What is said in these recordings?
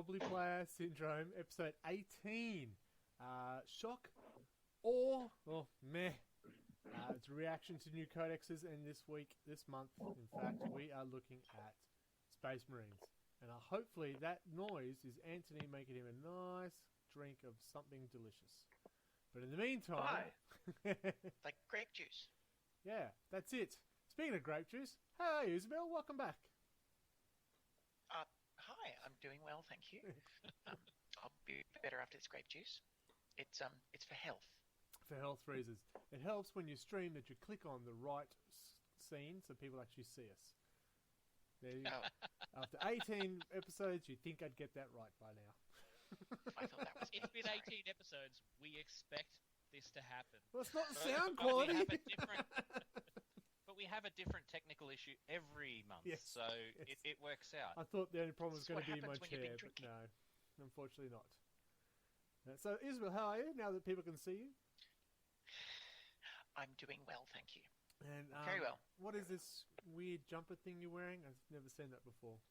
Obliplayer Syndrome, episode 18. Shock, awe, or meh. It's a reaction to new codexes, and this month, in fact, we are looking at Space Marines. And hopefully that noise is Anthony making him a nice drink of something delicious. But in the meantime... Like grape juice. Yeah, that's it. Speaking of grape juice, hey Isabel, welcome back. Hi, I'm doing well, thank you. I'll be better after this grape juice. It's for health. For health reasons. It helps when you stream that you click on the right scene so people actually see us. There you go. After 18 episodes, you'd think I'd get that right by now. I thought that was It's been 18 episodes. We expect this to happen. Well, it's not sound quality. But we have a different technical issue every month, so it works out. I thought the only problem was going to be my chair, but drinking. no, unfortunately not. So, Isabel, how are you now that people can see you? I'm doing well, thank you. And very well. What is this weird jumper thing you're wearing? I've never seen that before.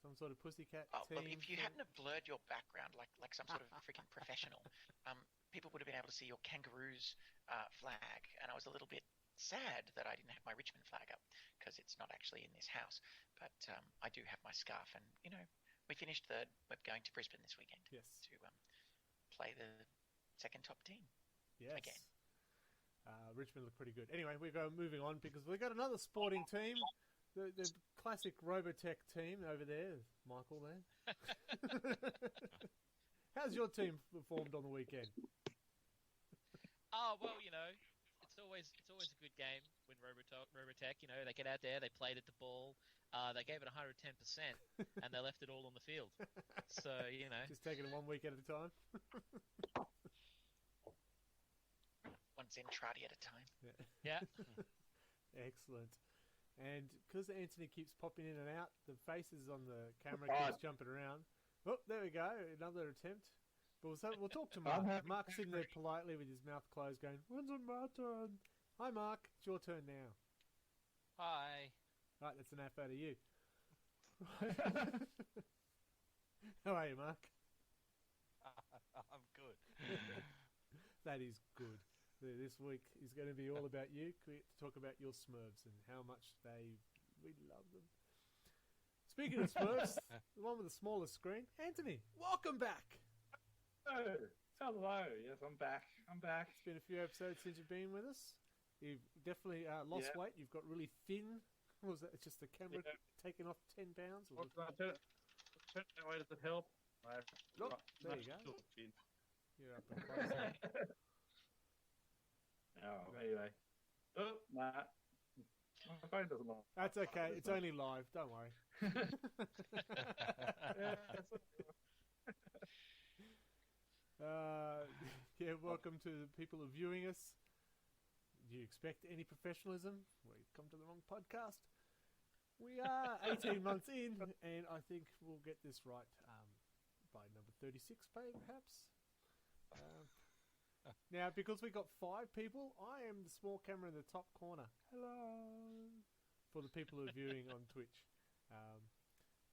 Some sort of pussycat team? Well, if you hadn't have blurred your background like some sort of freaking professional, people would have been able to see your kangaroos flag, and I was a little bit sad that I didn't have my Richmond flag up because it's not actually in this house. But I do have my scarf, and we finished third. We're going to Brisbane this weekend. Yes. To play the second top team. Yes. Again. Richmond looked pretty good. Anyway, we're moving on because we've got another sporting team. The classic Robotech team over there. Michael there. How's your team performed on the weekend? Oh, well, it's always a good game when Robotech, they get out there, they played at the ball, they gave it 110%, and they left it all on the field. So, Just taking it 1 week at a time? One Zentradi at a time. Yeah. Excellent. And because Anthony keeps popping in and out, the faces on the camera keeps jumping around. Oh, there we go. Another attempt. But we'll talk to Mark. Mark's sitting there politely with his mouth closed going, when's it my turn? Hi, Mark. It's your turn now. Hi. Right, that's enough out of you. How are you, Mark? I'm good. That is good. This week is going to be all about you. We get to talk about your Smurfs and how much we love them. Speaking of Smurfs, the one with the smallest screen, Anthony, welcome back. Oh, hello. Yes, I'm back. It's been a few episodes since you've been with us. You've definitely lost weight. You've got really thin. What was that? It's just the camera taking off 10 pounds? Turn that way, does it help? Oh, there you go. You're up and close. Oh, anyway. Oh, nah. My phone doesn't work. That's okay. It's only live. Don't worry. Welcome to the people who are viewing us. Do you expect any professionalism? Well, you've come to the wrong podcast. We are 18 months in, and I think we'll get this right by number 36, perhaps. Now, because we got 5 people, I am the small camera in the top corner. Hello! For the people who are viewing on Twitch.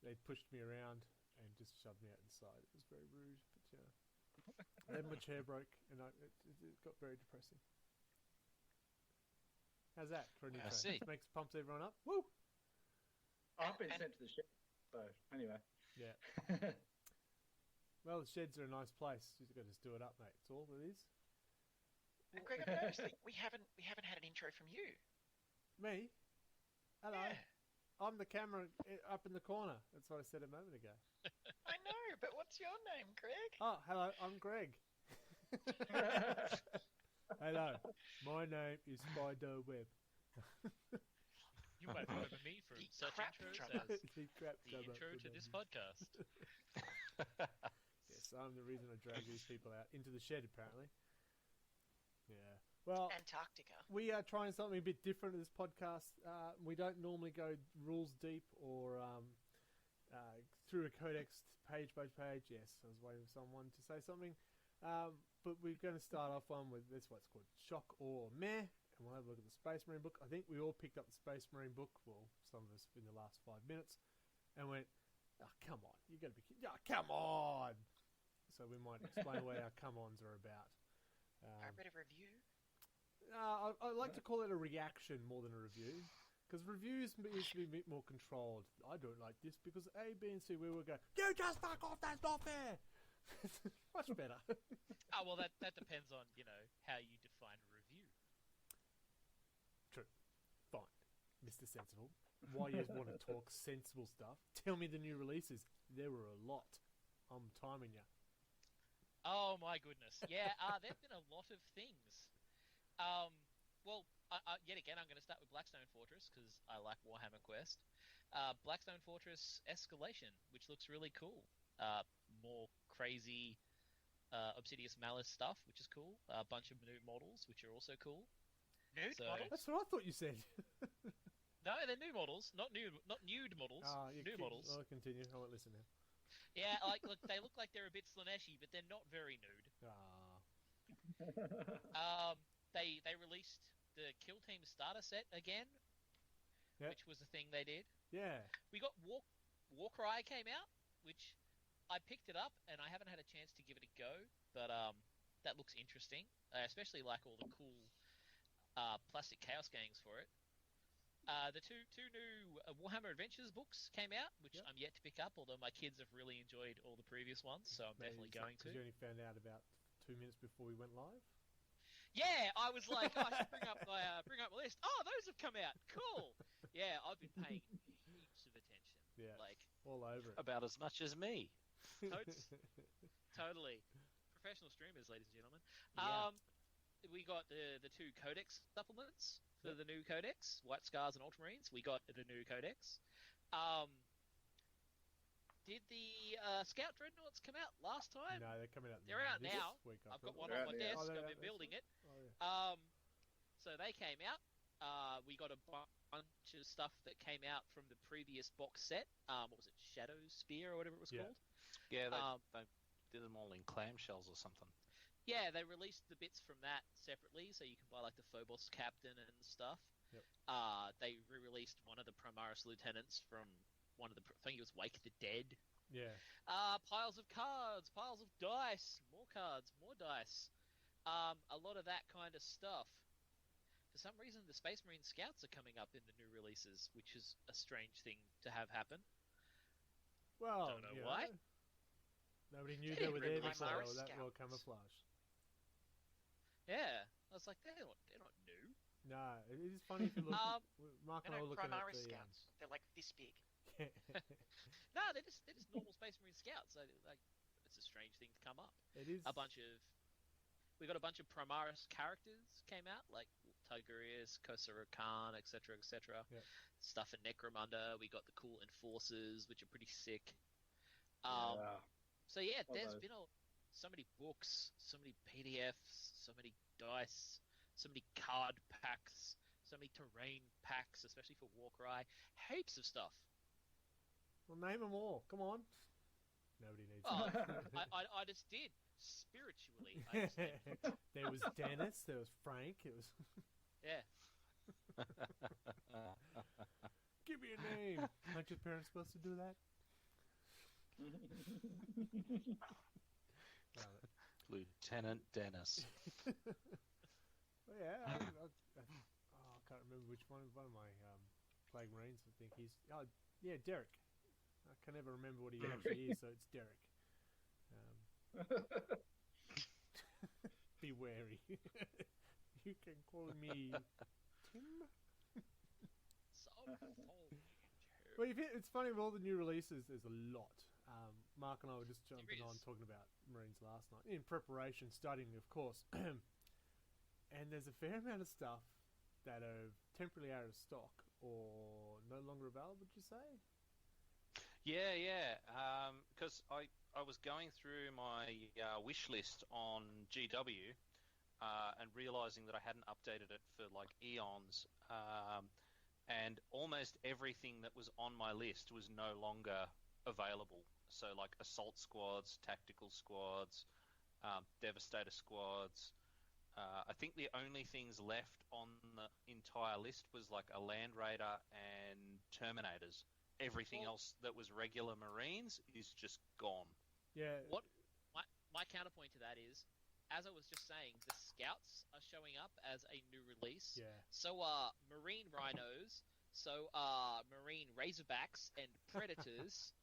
They pushed me around and just shoved me out inside. It was very rude, but then my chair broke, and it got very depressing. How's that for an intro? Pumps everyone up. Woo! I've been sent to the shed, so anyway. Yeah. Well, the sheds are a nice place. You've got to just do it up, mate. That's all it is. And Greg, I've noticed that we haven't had an intro from you. Me? Hello. Yeah. I'm the camera up in the corner. That's what I said a moment ago. I know, but what's your name, Greg? Oh, hello. I'm Greg. Hello. My name is Spiderweb. You might remember me from such intros as the intro to this podcast. Yes, I'm the reason I drag these people out into the shed, apparently. Yeah. Well, Antarctica. We are trying something a bit different in this podcast. We don't normally go rules deep or through a codex page by page. Yes, I was waiting for someone to say something. But we're going to start off with this, what's called Shock or Meh, and we'll have a look at the Space Marine book. I think we all picked up the Space Marine book, well, some of us in the last 5 minutes, and went, Oh, come on. You got to be kidding. Oh, come on. So we might explain what our come-ons are about. I read a review. I like to call it a reaction more than a review. Because reviews used to be a bit more controlled. I don't like this because A, B, and C, we would go, you just fuck off, that's not fair. Much better. Oh, well, that depends on, how you define a review. True. Fine. Mr. Sensible. Why you want to talk sensible stuff? Tell me the new releases. There were a lot. I'm timing you. Oh, my goodness. Yeah, there've been a lot of things. Well, yet again, I'm going to start with Blackstone Fortress because I like Warhammer Quest. Blackstone Fortress Escalation, which looks really cool. More crazy Obsidious Malice stuff, which is cool. A bunch of new models, which are also cool. Nude models? That's what I thought you said. No, they're new models, not nude models. New models. I'll continue. I won't listen now. Yeah, look, they look like they're a bit Slaneshi, but they're not very nude. They released the Kill Team starter set again, which was a thing they did. Yeah. We got Warcry came out, which I picked it up, and I haven't had a chance to give it a go, but that looks interesting. I especially like all the cool plastic chaos gangs for it. The two new Warhammer Adventures books came out, which I'm yet to pick up, although my kids have really enjoyed all the previous ones, so I'm definitely going to. Because you only found out about 2 minutes before we went live? Yeah, I was like, I should bring up my list. Oh, those have come out. Cool. Yeah, I've been paying heaps of attention. Yeah, like all over it. About as much as me. Totally. Professional streamers, ladies and gentlemen. Yeah. We got the two codex supplements for the new codex, White Scars and Ultramarines. We got the new codex. Did the Scout Dreadnoughts come out last time? No, they're coming out. They're out this now. Week, I've got thought. one on my desk. Oh, I've been building it. Oh, yeah. So they came out. We got a bunch of stuff that came out from the previous box set. What was it? Shadow Spear or whatever it was called? Yeah, they did them all in clamshells or something. Yeah, they released the bits from that separately, so you can buy like the Phobos Captain and stuff. Yep. They re-released one of the Primaris Lieutenants from one of the, I think it was Wake the Dead. Yeah. Piles of cards, piles of dice, more cards, more dice. A lot of that kind of stuff. For some reason, the Space Marine Scouts are coming up in the new releases, which is a strange thing to have happen. Well, don't know why. Nobody knew they were there before. They were that Scouts. well camouflaged. Yeah, I was like, they're not new. No, it is funny if you look. Mark and I were looking at Primaris the. Scouts. They're like this big. No, they're just normal Space Marine Scouts. So, like, it's a strange thing to come up. It is. We got a bunch of Primaris characters came out, like Tigurius, Khosrau Khan, etc., etc. Yep. Stuff in Necromunda. We got the cool Enforcers, which are pretty sick. So yeah, there's been so many books, so many PDFs, so many dice, so many card packs, so many terrain packs, especially for Warcry. Heaps of stuff. Well, name them all. Come on. Nobody needs. Oh, them. I just did. Spiritually, I just did. There was Dennis. There was Frank. It was. Yeah. Give me a name. Aren't your parents supposed to do that? Lieutenant Dennis. Well, yeah, I can't remember which one. One of my Plague Marines, I think he's. Oh, yeah, Derek. I can never remember what he actually is, so it's Derek. Be wary. You can call me Tim. Well, it's funny with all the new releases. There's a lot. Mark and I were just jumping on talking about Marines last night in preparation, studying, of course. And there's a fair amount of stuff that are temporarily out of stock or no longer available. Would you say? Yeah. Because I was going through my wish list on GW and realizing that I hadn't updated it for like eons. And almost everything that was on my list was no longer available. So like assault squads, tactical squads, devastator squads. I think the only things left on the entire list was like a Land Raider and Terminators. everything else that was regular Marines is just gone. Yeah. What my counterpoint to that is, as I was just saying, the Scouts are showing up as a new release. Yeah. So are Marine Rhinos. So are Marine Razorbacks and Predators.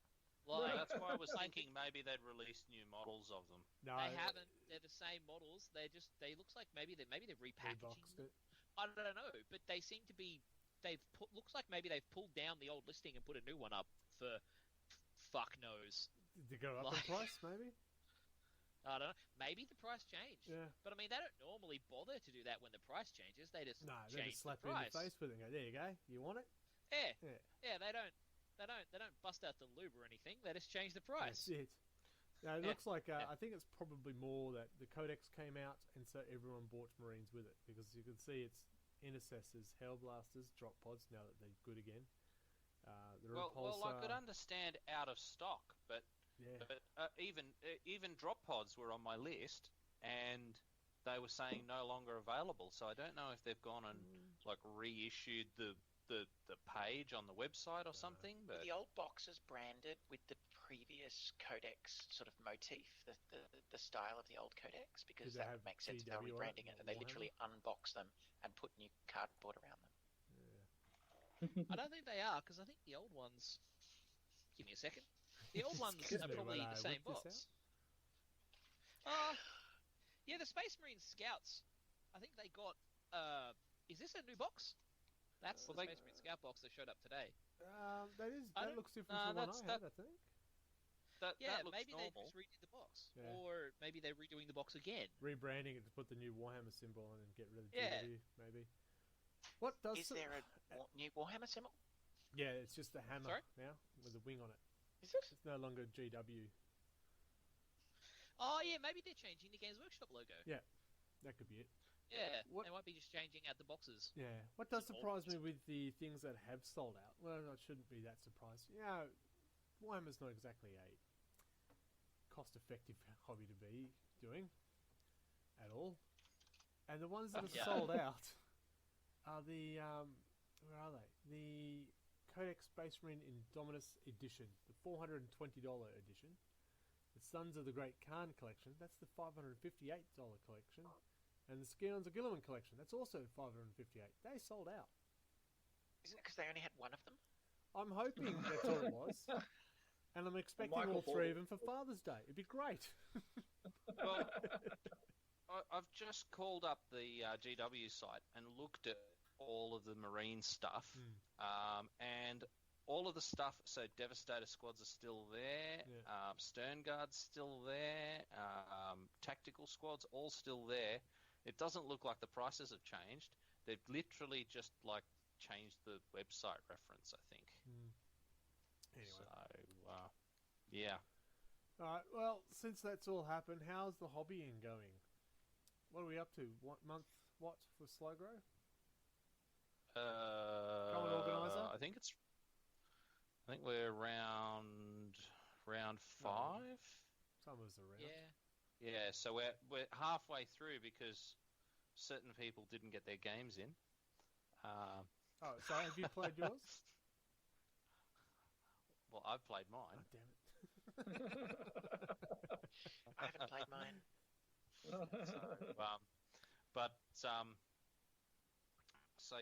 Like, that's why I was thinking maybe they'd release new models of them. No, They haven't. They're the same models. They looks like maybe they're repackaging reboxed them. it. I don't know, but they seem to be. Looks like maybe they've pulled down the old listing and put a new one up for fuck knows. Did they go up in price, maybe? I don't know. Maybe the price changed. Yeah. But I mean, they don't normally bother to do that when the price changes. They just No, they change just slap the you in price. the face with it and go, there you go, you want it? Yeah. Yeah. They don't bust out the lube or anything. They just change the price. That's it. Now, it looks like, Yeah. I think it's probably more that the codex came out and so everyone bought Marines with it. Because you can see it's Intercessors, Hellblasters, Drop Pods, now that they're good again. The Well, Repulsor, I could understand out of stock, but yeah. even drop pods were on my list, and they were saying no longer available. So I don't know if they've gone and like reissued the page on the website or something. But The old boxes branded with the previous codex sort of motif, the style of the old codex, because Did they that have would make sense if they GW were on it, rebranding it, not and they Warhammer? literally unbox them and put new cardboard around them. I don't think they are, because I think the old ones. Give me a second. The old ones Excuse are me probably while I the same whip box. this Yeah, the Space Marine Scouts. I think they got. Is this a new box? That's the Space Marine Scout box that showed up today. That looks different from the one I had, I think. that looks maybe they normal. just redid the box, Yeah. or maybe they're redoing the box again. Rebranding it to put the new Warhammer symbol on and get rid of Yeah. GW, maybe. What does Is there a new Warhammer symbol? Yeah, it's just a hammer Sorry? now with a wing on it. Is it? It's no longer GW. Oh yeah, maybe they're changing the Games Workshop logo. Yeah, that could be it. Yeah, What- they might be just changing out the boxes. Yeah. What does Some old surprise me ones. with the things that have sold out? Well, I shouldn't be that surprised. Yeah, Warhammer's not exactly a cost-effective hobby to be doing at all. And the ones that have Yeah. sold out are the where are they? The Codex Space Marine Indominus edition, the $420 edition. The Sons of the Great Khan collection, that's the $558 collection. And the Scions of Gilliman collection, that's also $558. They sold out. Isn't it because they only had one of them? I'm hoping that's all it was. And I'm expecting Michael all three of Ford. them for Father's Day. It'd be great. Well, I've just called up the GW site and looked at all of the Marine stuff, and all of the stuff. So Devastator squads are still there, Yeah. Stern Guard's still there, tactical squads all still there. It doesn't look like the prices have changed. They've literally just like changed the website reference, I think. Anyway. So yeah. Alright, well, since that's all happened, how's the hobbying going? What are we up to? What month? What for Slow Grow? Common Organizer? I think we're round 5. Some of us are around. Yeah. Yeah, so we're halfway through because certain people didn't get their games in. Oh, so have you played yours? Well, I've played Oh, mine. damn it. I haven't played mine. So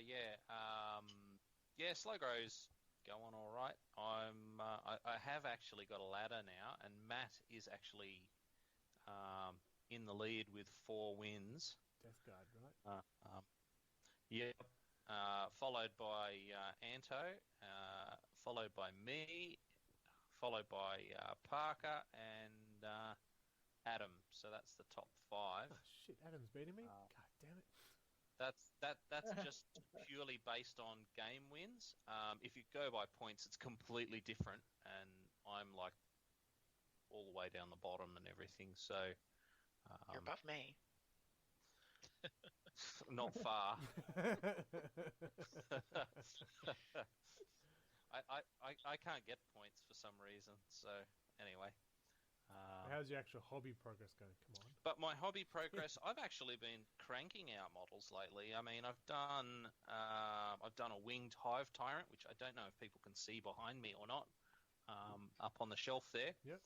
yeah, Slow Grow's going all right. I have actually got a ladder now, and Matt is actually in the lead with 4 wins. Death Guard, right? Yep. Followed by Anto, followed by me, followed by Parker and Adam. So that's the top 5. Oh, shit, Adam's beating me? God damn it. That's just purely based on game wins. If you go by points, it's completely different, and I'm like all the way down the bottom and everything. So You're above me. not far. I can't get points for some reason. So anyway, How's your actual hobby progress going? Come on. But my hobby progress, I've actually been cranking out models lately. I mean, I've done a winged hive tyrant, which I don't know if people can see behind me or not, up on the shelf there. Yep.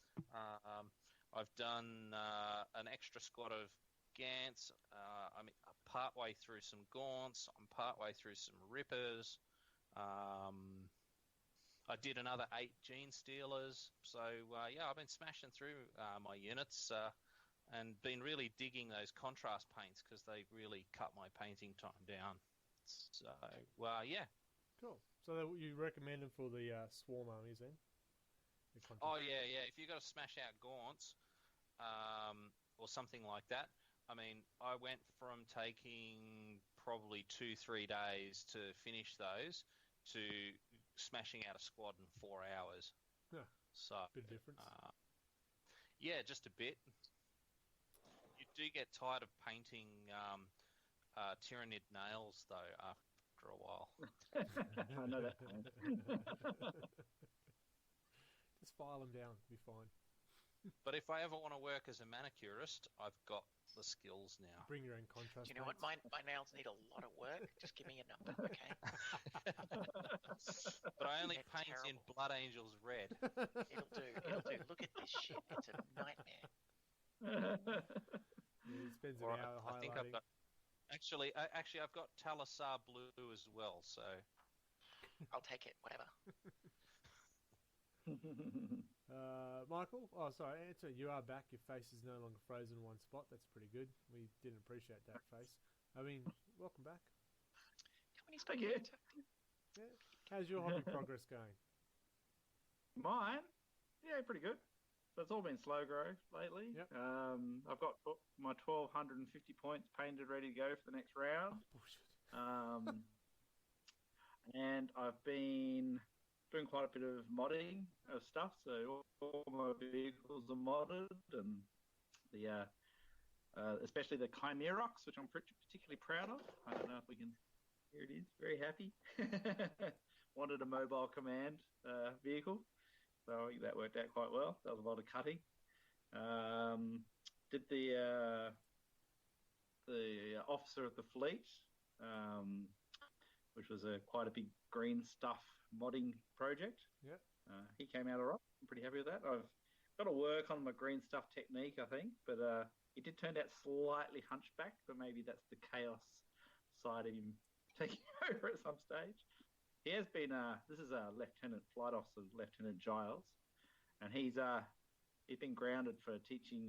I've done an extra squad of Gants. I'm part way through some Gaunts. I'm part way through some Rippers. I did another 8 Gene Stealers. So, I've been smashing through my units and been really digging those contrast paints because they really cut my painting time down. So, yeah. Cool. So you recommend them for the swarm armies then? Oh, yeah. If you've got to smash out Gaunts or something like that, I mean, I went from taking probably 2-3 days to finish those to smashing out a squad in 4 hours. Yeah. So bit difference. Yeah, just a bit. You do get tired of painting Tyrannid nails though after a while. I know that. Just file them down, be fine. But if I ever want to work as a manicurist, I've got the skills now. Bring your own contrast. You know what? My nails need a lot of work. Just give me a number, okay? But I only paint in Blood Angels red. It'll do. Look at this shit. It's a nightmare. It spends an hour highlighting. I think I've got... Actually, I've got Talasar blue as well, so... I'll take it, whatever. Michael? Oh, sorry, Anto, you are back. Your face is no longer frozen in one spot. That's pretty good. We didn't appreciate that face. I mean, welcome back. When he's back here. Yeah. How's your hobby progress going? Mine? Yeah, pretty good. So it's all been slow growth lately. Yep. I've got my 1,250 points painted, ready to go for the next round. Bullshit. And I've been doing quite a bit of modding of stuff, so all my vehicles are modded, and the especially the Chimerox, which I'm particularly proud of. I don't know if we can. Here it is. Very happy. Wanted a mobile command vehicle, so I think that worked out quite well. That was a lot of cutting. Did the officer of the fleet, which was quite a big green stuff modding project. Yeah. He came out all right. I'm pretty happy with that. I've got to work on my green stuff technique, I think, but it did turn out slightly hunchback, but maybe that's the chaos side of him taking over at some stage. He has been, this is Lieutenant Flight Officer, Lieutenant Giles, and he's been grounded for teaching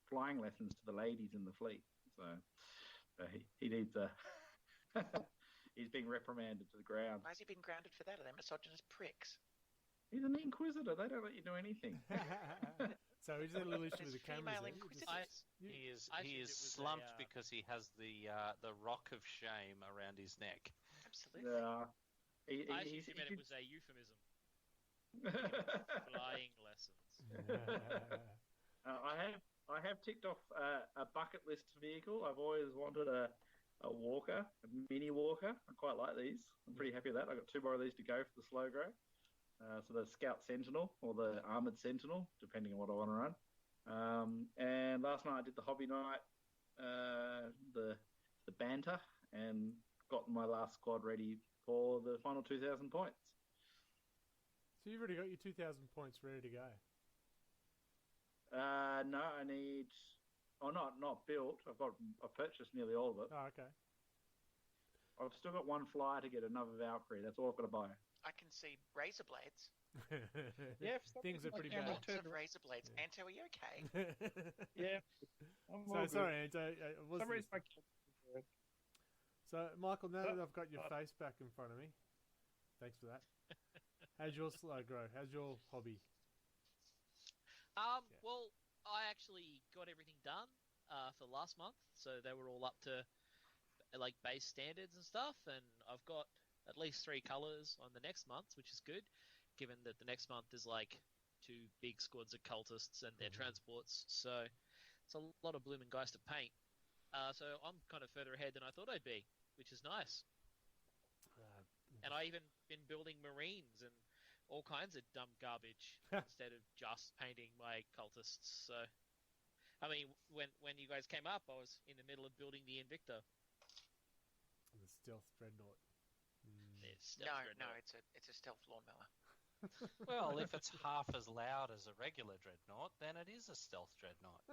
flying lessons to the ladies in the fleet. So he needs he's being reprimanded to the ground. Why has he been grounded for that? Are they misogynist pricks? He's an inquisitor. They don't let you do anything. So he's a little issue with the cameras. Female Then. inquisitors. He is slumped because he has the rock of shame around his neck. Absolutely. Yeah. I actually meant it was a euphemism. Flying lessons. I have ticked off a bucket list vehicle. I've always wanted a walker, a mini walker. I quite like these. I'm pretty happy with that. I've got 2 more of these to go for the slow grow. So the Scout Sentinel or the Armoured Sentinel, depending on what I want to run. And last night I did the Hobby Night, the Banter, and got my last squad ready for the final 2,000 points. So you've already got your 2,000 points ready to go? No, I need... Oh, not built. I've purchased nearly all of it. Oh, okay. I've still got 1 flyer to get another Valkyrie. That's all I've got to buy. I can see razor blades. Yeah, things are pretty bad. Lots of razor blades. Yeah. Anto, are you okay? Yeah. Sorry, Anto. So, Michael, now that I've got your face back in front of me, thanks for that. How's your slow grow? How's your hobby? Well, I actually got everything done for last month, so they were all up to like base standards and stuff, and I've got at least 3 colours on the next month, which is good, given that the next month is like 2 big squads of cultists and their transports, so it's a lot of blooming guys to paint. So I'm kind of further ahead than I thought I'd be, which is nice. And I even been building Marines and all kinds of dumb garbage instead of just painting my cultists. So, I mean, when you guys came up, I was in the middle of building the Invictor. The stealth dreadnought. It's No, stealth no, dreadnought. it's a stealth lawnmower. Well, if it's half as loud as a regular dreadnought, then it is a stealth dreadnought.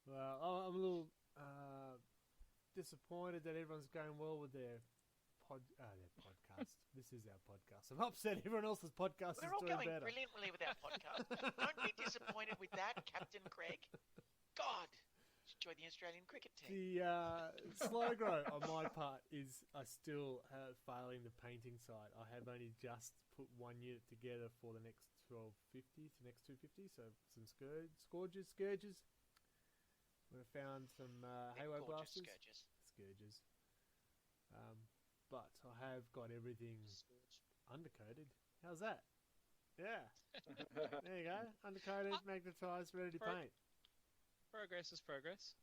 Well, I'm a little disappointed that everyone's going well with their podcast. This is our podcast. I'm upset everyone else's podcast We're is all doing going better. brilliantly with our podcast. Don't be disappointed with that, Captain Craig. God, enjoy the Australian cricket team. The slow grow on my part is I still failing the painting side. I have only just put one unit together for the next 1250 to next 250. So some scourges. I found some haywire Gorgeous blasters. scourges. But I have got everything undercoated. How's that? Yeah. There you go. Undercoated, magnetized, ready to paint. Progress is progress.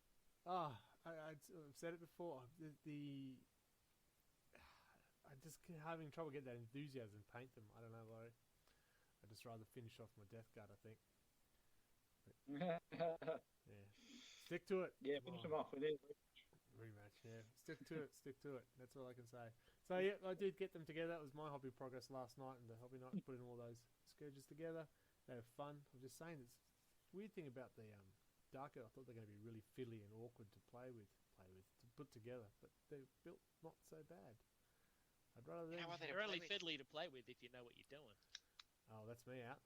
Oh, I've said it before. I'm just having trouble getting that enthusiasm to paint them. I don't know why. I'd just rather finish off my Death Guard, I think. But, yeah. Stick to it. Yeah, finish them off. We need Rematch, yeah. Stick to it. That's all I can say. So, yeah, I did get them together. That was my hobby progress last night, and the hobby night putting all those scourges together. They were fun. I'm just saying, this weird thing about the Dark Elf, I thought they're going to be really fiddly and awkward to play with, to put together, but they're built not so bad. I'd rather them. How are they to They're play only with? fiddly to play with if you know what you're doing. Oh, that's me out.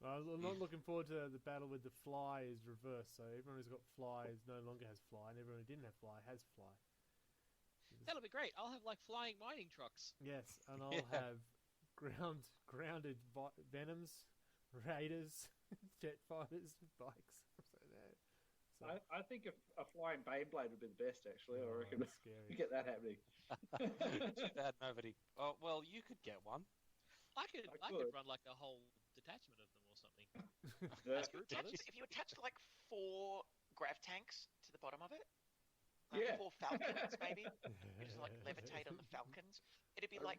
I'm not looking forward to the battle with the fly is reversed. So everyone who's got fly no longer has fly, and everyone who didn't have fly has fly. That'll be great. I'll have like flying mining trucks. Yes, and I'll have grounded venoms, raiders, jet fighters, bikes. So there. So, I think a flying Beyblade would be the best, actually. I reckon that's we scary. get that happening. Too bad nobody. Oh, well, you could get one. I could could. run like a whole detachment of them or something. Yeah. That's good, brothers. If you attached like 4 grav tanks to the bottom of it, Yeah. 4 falcons maybe, you just like levitate on the falcons. It'd be like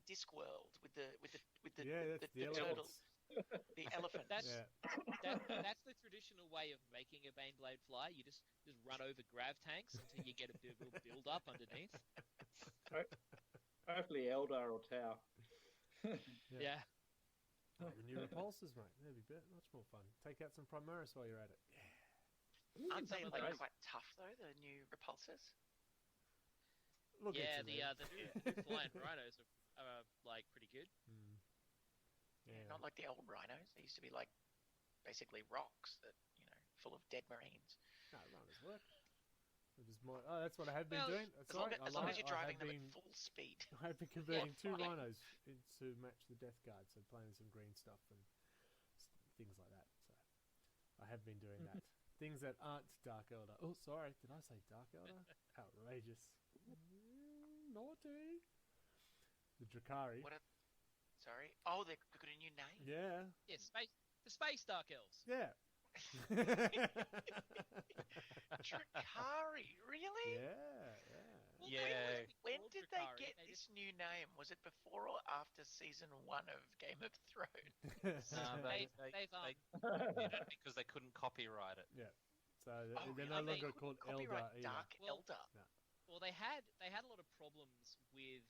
Discworld with the Yeah, that's the turtle, elephants. the elephant. That's Yeah. that's the traditional way of making a Baneblade fly. You just run over grav tanks until you get a bit of a build up underneath. Hopefully Eldar or Tau. Yeah. Oh, the new repulsors, mate. That'd be much more fun. Take out some Primaris while you're at it. Yeah. Aren't they Some of like those- quite tough though? The new repulsors. Look Yeah, at the new flying rhinos are like pretty good. Yeah. Not like the old rhinos. They used to be like basically rocks that full of dead marines. No, runners work. That's what I have been Well, doing. As long as you're driving them been, at full speed. I have been converting 2 fine. rhinos to match the Death Guard, so playing some green stuff and things like that. So I have been doing that. Things that aren't Dark Elder. Oh, sorry, did I say Dark Elder? Outrageous. Naughty. The Drakari. Sorry. Oh, they've got a new name. Yeah. Yeah, the space Dark Elves. Yeah. Drakari, really? Yeah. Well, Yeah. they always been When called did they Drakari, get this new name? Was it before or after season 1 of Game of Thrones? Because they couldn't copyright it. So Oh, they're really? no They longer couldn't called Elder copyright either. Dark Well, Elder. Well, they had a lot of problems with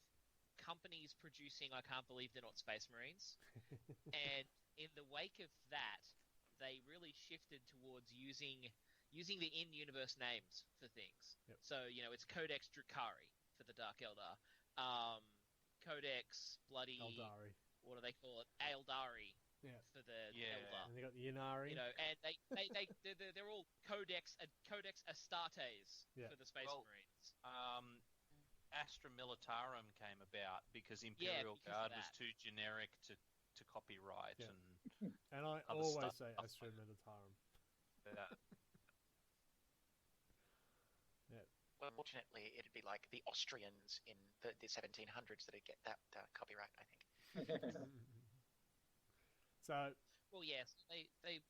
companies producing I can't believe they're not Space Marines. And in the wake of that, they really shifted towards using the in-universe names for things. Yep. So, it's Codex Drakari for the Dark Eldar. Codex bloody... Eldari. What do they call it? Eldari Yeah. for the Yeah. Eldar. And they got the Yanari. And they're all Codex Astartes Yeah. for the Space Well, Marines. Astra Militarum came about because Imperial because of Guard was that. too generic to copyright, Yeah. and And I other always stuff. say Astra Militarum. Well, fortunately, it'd be like the Austrians in the 1700s that'd get that copyright, I think. So, Well, yes, they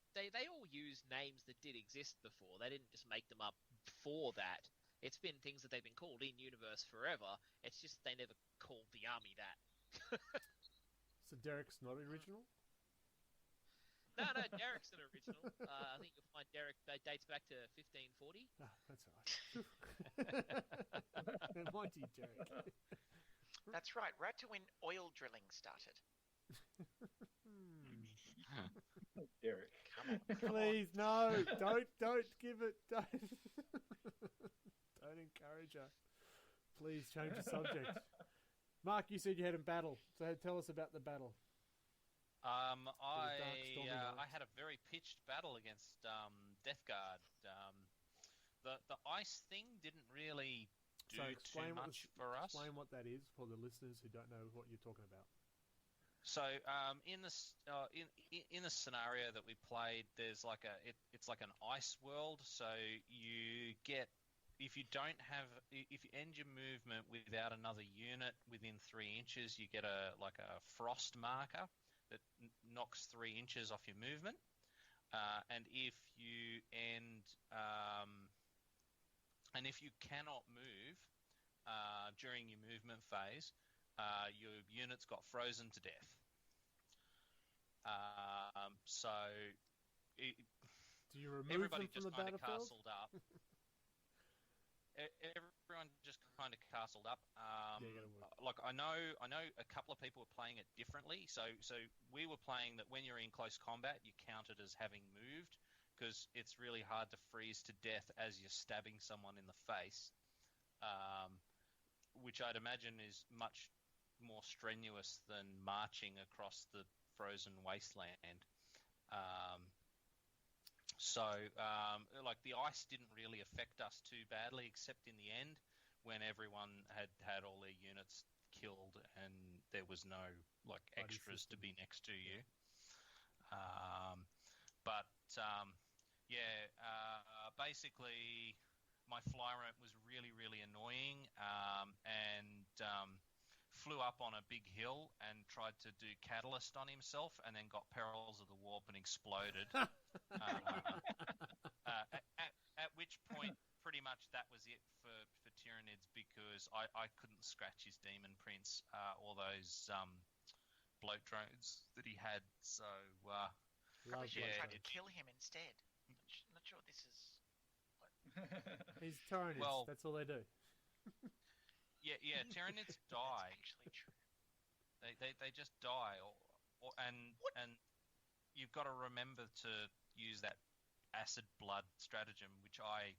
all used names that did exist before. They didn't just make them up for that. It's been things that they've been called in universe forever. It's just they never called the army that. So Derek's not original? No, Derek's an original. I think you'll find Derek dates back to 1540. Ah, that's all right. Mighty Derek. That's right. Right to when oil drilling started. Derek. Come on. Please, no, don't give it. Don't encourage her. Please change the subject. Mark, you said you had a battle, so tell us about the battle. I had a very pitched battle against Death Guard. The ice thing didn't really do too much for us. Explain what that is for the listeners who don't know what you're talking about. So in the scenario that we played, there's like it's like an ice world. So you get if you end your movement without another unit within 3 inches, you get a frost marker that knocks 3 inches off your movement. And if you cannot move during your movement phase, your unit's got frozen to death. Do you remove everybody them from just the kind of battlefield? castled up. Everyone just kind of castled up. Like I know a couple of people were playing it differently. So we were playing that when you're in close combat, you count it as having moved, because it's really hard to freeze to death as you're stabbing someone in the face, which I'd imagine is much more strenuous than marching across the frozen wasteland. Like the ice didn't really affect us too badly, except in the end when everyone had all their units killed and there was no like extras to be next to you. Basically my fly ramp was really, really annoying, and flew up on a big hill and tried to do catalyst on himself and then got Perils of the Warp and exploded. At which point, pretty much that was it for Tyranids, because I couldn't scratch his Demon Prince or those bloat drones that he had. So, probably should have tried to kill him instead. Not sure this is... He's Tyranids, well, that's all they do. Yeah, Tyranids die. That's actually true. They just die, and you've got to remember to use that acid blood stratagem, which I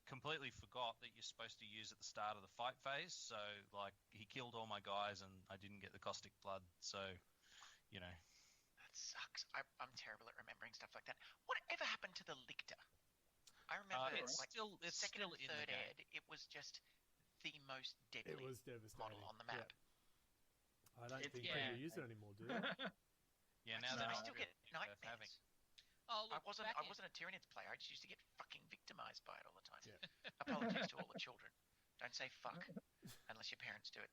completely forgot that you're supposed to use at the start of the fight phase. So, like, he killed all my guys, and I didn't get the caustic blood. So, you know, that sucks. I'm terrible at remembering stuff like that. Whatever happened to the Lictor? I remember it's still second and in the third game. ed. It was just the most deadly It was devastating model on the map. I don't think yeah. people use it anymore, do they? Yeah, now I they still get nightmares. having. Oh, look, I wasn't a Tyranids player. I just used to get fucking victimized by it all the time. Yeah. Apologies to all the children. Don't say fuck unless your parents do it.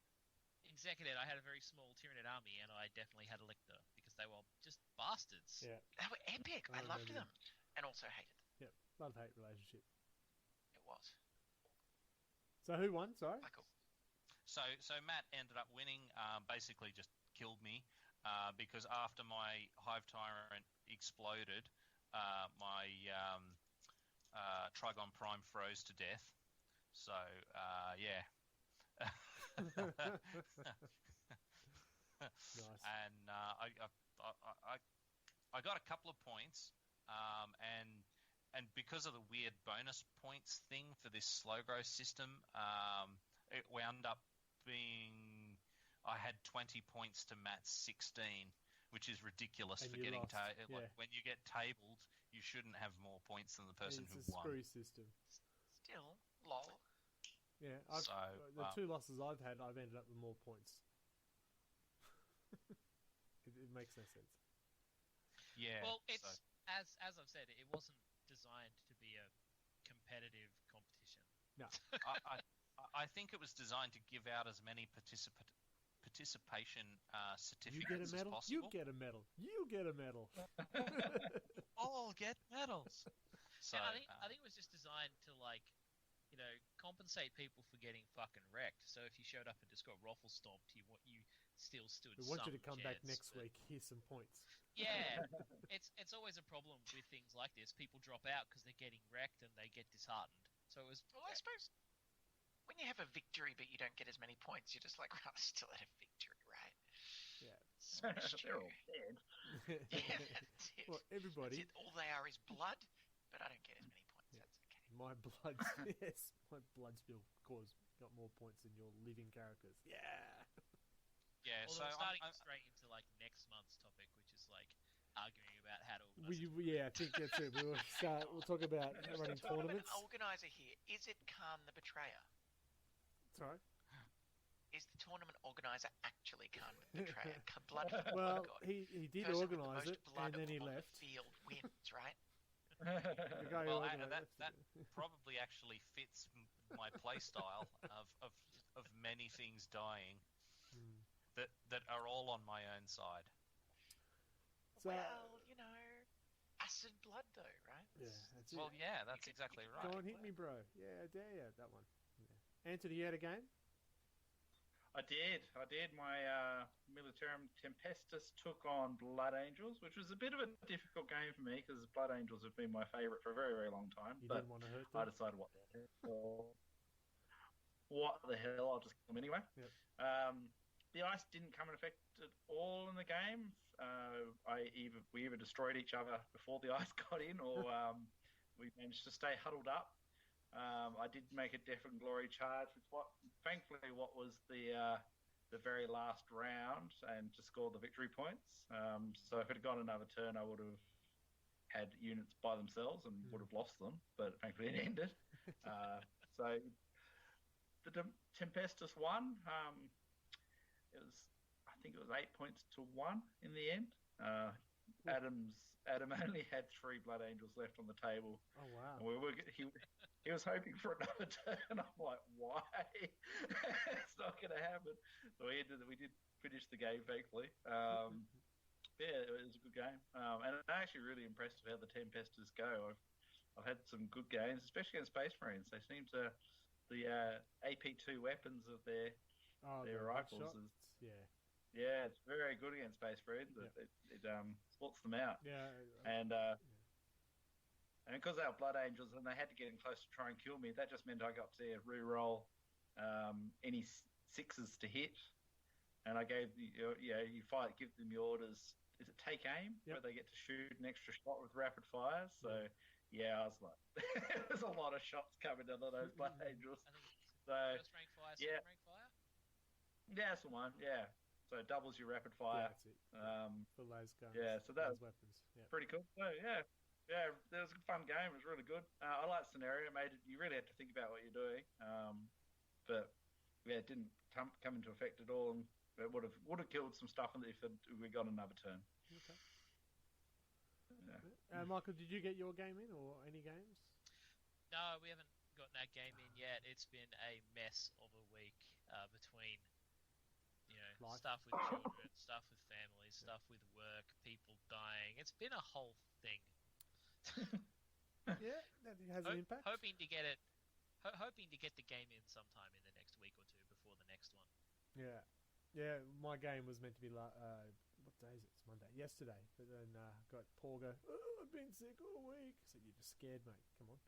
in second ed, I had a very small Tyranid army, and I definitely had a lictor because they were just bastards. Yeah. They were epic. I loved them, and also hated them. Yep. Love-hate relationship. It was. So who won? Sorry. Michael. So Matt ended up winning. Basically, just killed me because after my Hive Tyrant exploded, my Trigon Prime froze to death. So yeah. Nice. And I got a couple of points, and because of the weird bonus points thing for this slow growth system, it wound up being I had 20 points to Matt's 16, which is ridiculous And for you getting lost, yeah. like when you get tabled, you shouldn't have more points than the person It's who a won. screw system. Still, lol. Yeah, the two losses I've had, I've ended up with more points. it makes no sense. Yeah. Well, it's so- as I've said, it wasn't designed to be a competitive competition. No. I think it was designed to give out as many participation You get a certificates as medal. possible. You get a medal. You get a medal. All get medals. So And I think it was just designed to like compensate people for getting fucking wrecked. So if you showed up and just got raffle stomped, you still stood. We want you to some come back chance, next but- week. Here's some points. Yeah, it's always a problem with things like this. People drop out because they're getting wrecked and they get disheartened. So it was. Well, I suppose when you have a victory but you don't get as many points, you're just like, well, I still had a victory, right? Yeah. Smashed you. They're all dead. Yeah, that's it. Well, everybody, That's it. All they are is blood, but I don't get as many points. Yeah. That's okay. my blood, yes, my blood spill got more points than your living characters. Yeah. Yeah, Although so starting I'm, straight into like next month's topic, which is like arguing about how to Yeah, I think that's it. We'll talk about Who's running the tournament tournaments. organizer here? Is it Khan the Betrayer? Sorry. Is the tournament organizer actually Khan the Betrayer? Blood for the Well, God. he did Person with the organise most it, blood and then he on left. The field wins, right? The guy who well, organised that it. probably actually fits my play style of many things dying Hmm. that are all on my own side. So, Well, acid blood though, right? yeah, that's it. Well, yeah, that's You could- exactly you right. Go on, hit me, bro. Yeah, I dare you. That one. Yeah. Anthony, you had a game? I did. My Militarum Tempestus took on Blood Angels, which was a bit of a difficult game for me because Blood Angels have been my favourite for a very, very long time. You but didn't want to hurt I them? decided what the hell, I'll just kill them anyway. Yep. The ice didn't come in effect at all in the game. We either destroyed each other before the ice got in, or we managed to stay huddled up. I did make a Death and Glory charge, with thankfully what was the very last round, and to score the victory points. So if it had gone another turn, I would have had units by themselves and would have lost them, but thankfully it ended. So the Tempestus won. I think it was 8 points to 1 in the end. Adam only had 3 Blood Angels left on the table. Oh, wow. And he was hoping for another turn. I'm like, why? It's not going to happen. So we did finish the game, thankfully. Yeah, it was a good game. And I'm actually really impressed with how the Tempesters go. I've had some good games, especially against Space Marines. They seem to, the AP2 weapons of their the rifles hot is, shots? yeah, it's very good against Space Marines. Yep. It sorts them out. Yeah. And because they were Blood Angels and they had to get in close to try and kill me, that just meant I got to re-roll any sixes to hit. And I gave give them your orders. Is it take aim? Yep. Where they get to shoot an extra shot with rapid fires. So yeah, I was like, there's a lot of shots coming down on those Blood Angels. I think So first rank fire, yeah. second rank fire. yeah, that's the one. Yeah, so it doubles your rapid Yeah, fire. that's it. For those guns. yeah, so that those was weapons. Yeah. pretty cool. So yeah, that was a fun game. It was really good. I like the scenario. It made it. You really had to think about what you're doing. But yeah, it didn't come into effect at all, and it would have killed some stuff if we got another turn. Okay. Yeah. Michael, did you get your game in or any games? No, we haven't gotten that game in yet. It's been a mess of a week between, Life. stuff with children, stuff with families, stuff with work, people dying. It's been a whole thing. Yeah, that has an impact. Hoping to get the game in sometime in the next week or two before the next one. Yeah. My game was meant to be what day is it? It's Monday. Yesterday, but then got Paul go. Oh, I've been sick all week. So you're just scared, mate. Come on.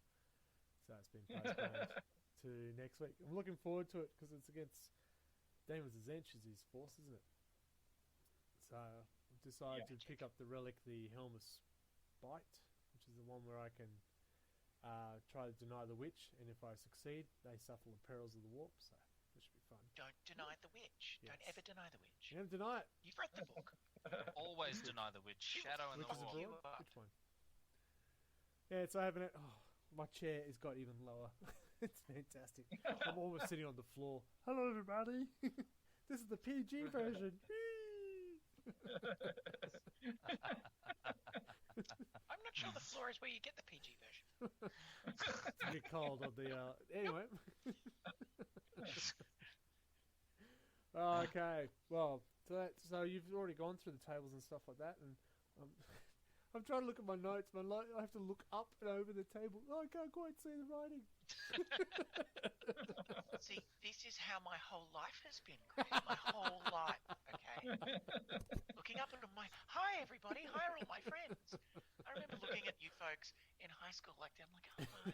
So it's been postponed to next week. I'm looking forward to it because it's against Demons of Zench is his force, isn't it? So I've decided to pick up the relic, the Helm of Spite, which is the one where I can try to deny the witch, and if I succeed, they suffer the perils of the warp. So that should be fun. Don't deny the witch. Yes. Don't ever deny the witch. You never deny it. You've read the book. Always deny the witch. Shadow and Which the is Warp. abroad? Which one? Yeah, so I haven't. My chair has got even lower. It's fantastic. I'm almost sitting on the floor. Hello, everybody. This is the PG version. I'm not sure the floor is where you get the PG version. It's a bit cold on the. Anyway. Okay. Well, so you've already gone through the tables and stuff like that, and I'm trying to look at my notes. I have to look up and over the table. Oh, I can't quite see the writing. See, this is how my whole life has been, Greg. My whole life, okay? Looking up at hi everybody, hi all my friends. I remember looking at you folks in high school like that. I'm like, hi.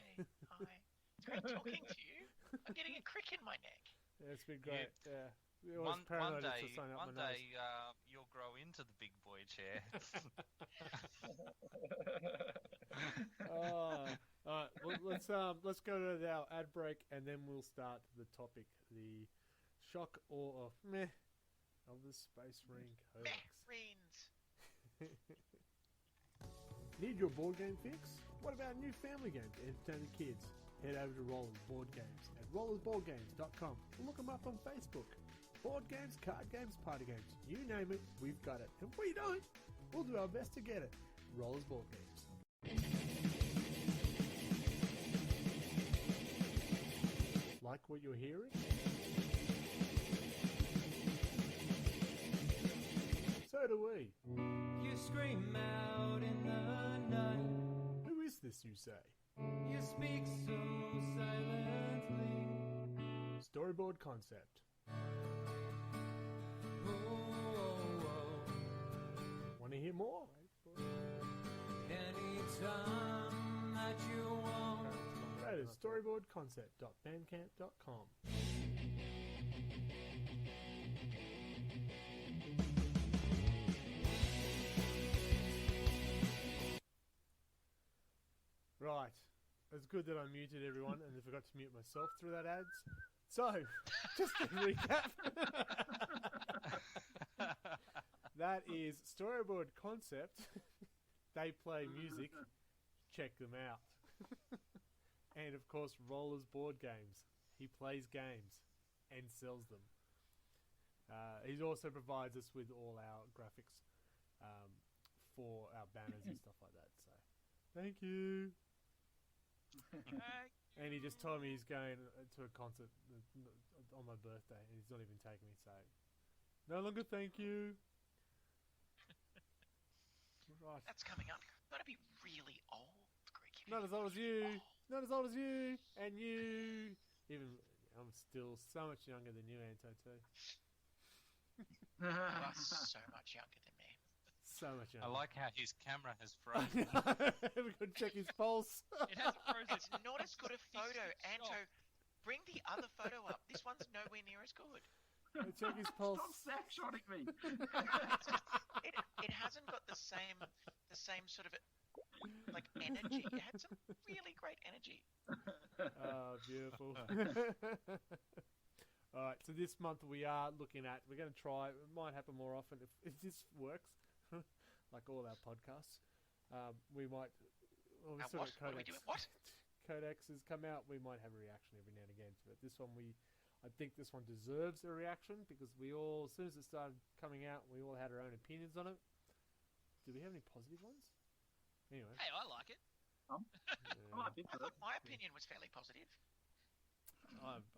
It's great talking to you. I'm getting a crick in my neck. Yeah, it's been great. Yeah. One day, you'll grow into the big boy chair. All right. Well, let's go to our ad break, and then we'll start the topic: the shock or meh of the Space Marine Codex. Need your board game fix? What about new family game to entertain the kids? Head over to Rollers Board Games at rollersboardgames.com or look them up on Facebook. Board games, card games, party games, you name it, we've got it. If we don't, we'll do our best to get it. Rollers Board Games. Like what you're hearing? So do we. You scream out in the night. Who is this, you say? You speak so silently. Storyboard concept. Want to hear more? Anytime that you want. That is storyboardconcept.bandcamp.com. Right. It's good that I muted everyone and I forgot to mute myself through that ads. So, just to recap. That is Storyboard Concept. They play music. Check them out. And of course, Rollers Board Games. He plays games and sells them. He also provides us with all our graphics for our banners and stuff like that. So, thank you. And he just told me he's going to a concert on my birthday, and he's not even taking me. So, no longer thank you. Right. That's coming up. You've got to be really old, Greg. Not as old as you. Not as old as you. And you. Even I'm still so much younger than you, Anto, too. You are so much younger than me. So much younger. I like how his camera has frozen. We could check his pulse. It hasn't frozen. It's not as good a photo. Anto, bring the other photo up. This one's nowhere near as good. Check his pulse. Stop snapshotting me. It hasn't got the same sort of like energy. It had some really great energy. Oh, beautiful. All right, so this month we're going to try, it might happen more often if this works, like all our podcasts. We might, well, we still got What are we doing? What? Codex has come out, we might have a reaction every now and again to it. This one I think this one deserves a reaction because as soon as it started coming out, we all had our own opinions on it. Do we have any positive ones? Anyway. Hey, I like it. I like it. I thought my opinion was fairly positive.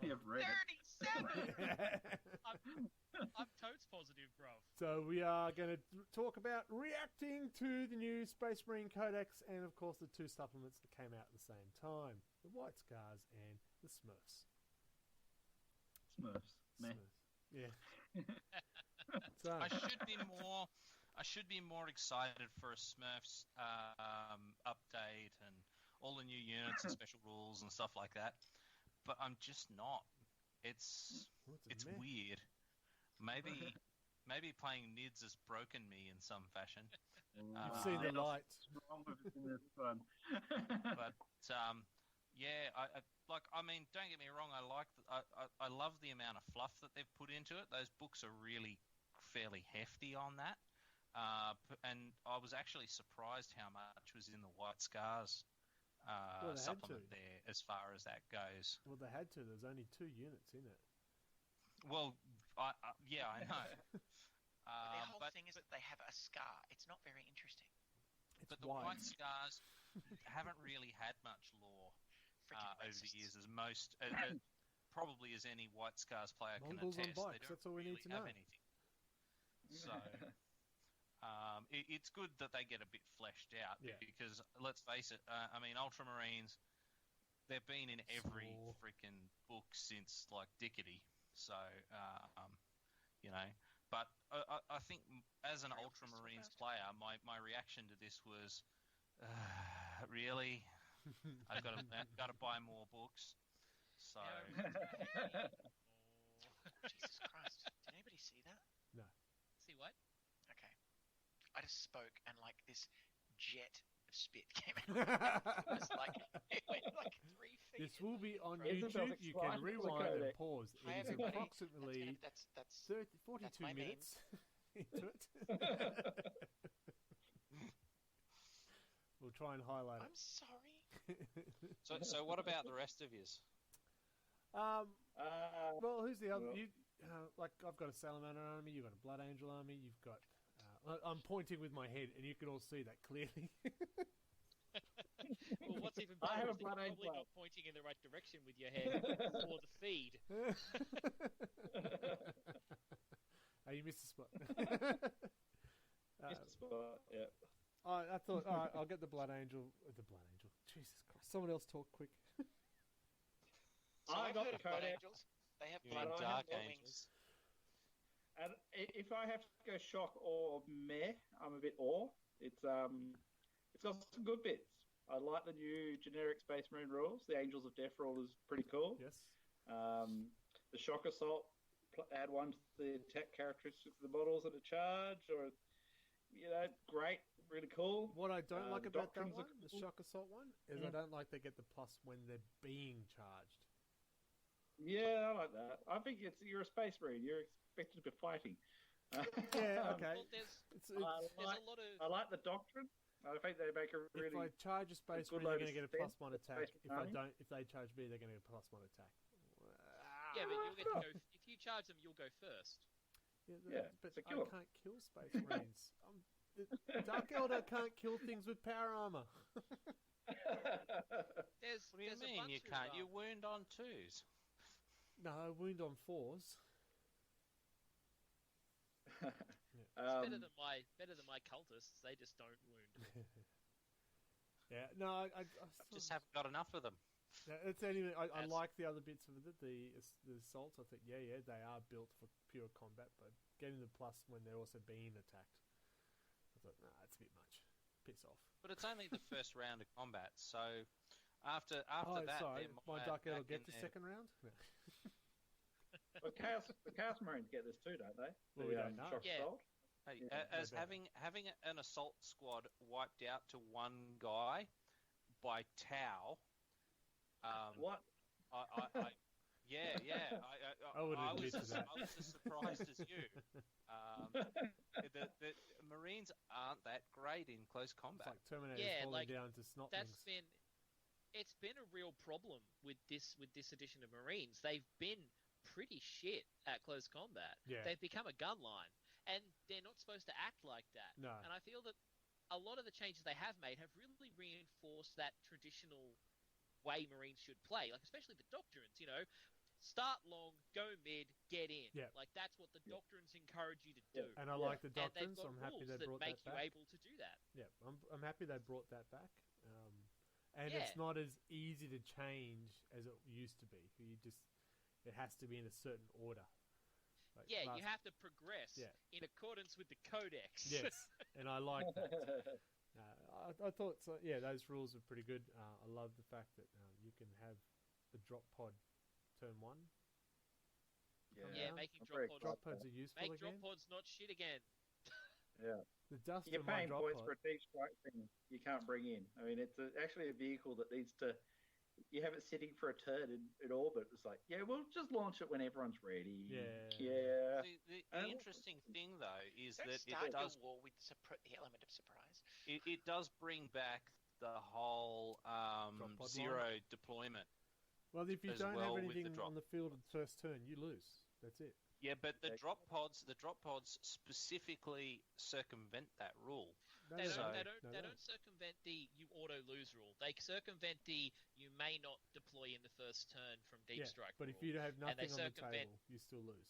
You've read it. 37! I'm totes positive, bro. So we are going to talk about reacting to the new Space Marine Codex and, of course, the two supplements that came out at the same time. The White Scars and the Smurfs. Smurfs. Meh. Yeah. So, I should be more excited for a Smurfs update and all the new units and special rules and stuff like that. But I'm just not. It's weird. Maybe playing Nids has broken me in some fashion. you've seen the light. Wrong with this one. But yeah, I mean, don't get me wrong. I love the amount of fluff that they've put into it. Those books are really fairly hefty on that. And I was actually surprised how much was in the White Scars supplement there as far as that goes. Well, they had to. There's only 2 units in it. Well, yeah, I know. Their whole thing is that they have a scar. It's not very interesting. But the White Scars haven't really had much lore over the years, as most, probably as any White Scars player Mongols can on attest. bikes, They don't that's all we really need to know. have anything. So, it's good that they get a bit fleshed out Yeah. because let's face it, I mean, Ultramarines, they've been in every freaking book since like Dickety, so you know. But I think as an Ultramarines player, my reaction to this was, really, I've got to buy more books. So Jesus Christ! Did anybody see that? See what? Okay, I just spoke and like this jet of spit came out. It went like 3 feet. This will be on Isabel YouTube. You can explained the rewind and codex. pause. Hi, It is everybody. approximately That's 42 that's my meme. minutes into it. We'll try and highlight I'm sorry. it. so what about the rest of yous? Well, who's the other? well- You, like, I've got a Salamander army. You've got a Blood Angel army. You've got. I'm pointing with my head, and you can all see that clearly. Well, what's even I better have is a blood you're angel. probably not pointing in the right direction with your head or the feed. Oh, you missed the spot. Missed the spot, yeah. I thought, all right, I'll get the Blood Angel. The Blood Angel. Jesus Christ! Someone else talk quick. So I I've got heard the of Blood codex. Angels. They have You blood mean I have Dark got Angels? And if I have to go shock or meh, I'm a bit awe. It's got some good bits. I like the new generic Space Marine rules. The Angels of Death rule is pretty cool. Yes. The Shock Assault, add one to the attack characteristics of the models at a charge, or great, really cool. What I don't like about that Doctrines are one, the cool. Shock Assault one, is I don't like they get the plus when they're being charged. Yeah, I like that. I think you're a Space Marine. You're expected to be fighting. Yeah, okay. Well, there's It's, a lot of I like the doctrine. I think they make a if really. I charge a Space good Marine, they're load going to of get a defense +1 for attack. Space If I Marine. don't, if they charge me, they're going to get a +1 attack. yeah, but you'll get to go. If you charge them, you'll go first. Yeah, but it's a I kill. can't kill Space Marines. The Dark Elder can't kill things with power armor. There's What do you there's a mean bunch you can't? Of, You wound on 2s. No, wound on 4s. it's better than my cultists. They just don't wound. Yeah, no, I Just haven't got enough of them. Yeah, it's anyway. I That's- like the other bits of it. The assaults. I think yeah, they are built for pure combat, but getting the plus when they're also being attacked, I thought, nah, it's a bit much. Piss off. But it's only the first round of combat, so after Oh, that, sorry, they my might Dark Elder back get in to there. second round. But the Chaos Marines get this too, don't they? Well, we don't know. Shock Yeah. Assault. Hey, Yeah, as no doubt. having an assault squad wiped out to one guy by Tau. What? Yeah. I wouldn't I admit was to that. I was as surprised as you. The Marines aren't that great in close It's combat. like Terminators Yeah, falling like, down to snotlings. It's been a real problem with this edition of Marines. They've been pretty shit at close combat. Yeah. They've become a gun line, and they're not supposed to act like that. No. And I feel that a lot of the changes they have made have really reinforced that traditional way Marines should play. Like especially the doctrines, start long, go mid, get in. Yeah. Like that's what the doctrines encourage you to do. And I Yeah. like the And they've doctrines. got I'm happy rules they that brought make that you back. able to do that. Yeah, I'm happy they brought that back. And Yeah. it's not as easy to change as it used to be. It has to be in a certain order. Like Yeah, last- you have to progress Yeah. in accordance with the codex. Yes, and I like that. I thought so. Yeah, those rules are pretty good. I love the fact that you can have the drop pod turn 1. Yeah, down. making I'm drop very pods. Drop pods are useful Make again. drop pods not shit again. The dust You're from my paying drop points pod. for a deep strike thing you can't bring in. I mean, it's actually a vehicle that needs to. You have it sitting for a turn in orbit. It's like, yeah, we'll just launch it when everyone's ready. Yeah. The And- interesting thing though is Don't that start it does your war with the element of surprise. it does bring back the whole Drop pod zero deployment. Well, if you as don't well have with the anything drop. on the field at the first turn, you lose. That's it. Yeah, but the Okay. drop pods specifically circumvent that rule. No, They no, don't, no, they no, don't, no, they no. don't circumvent the you auto lose rule. They circumvent the you may not deploy in the first turn from deep Yeah, strike but rule. if you have And they nothing on the circumvent- table, you still lose.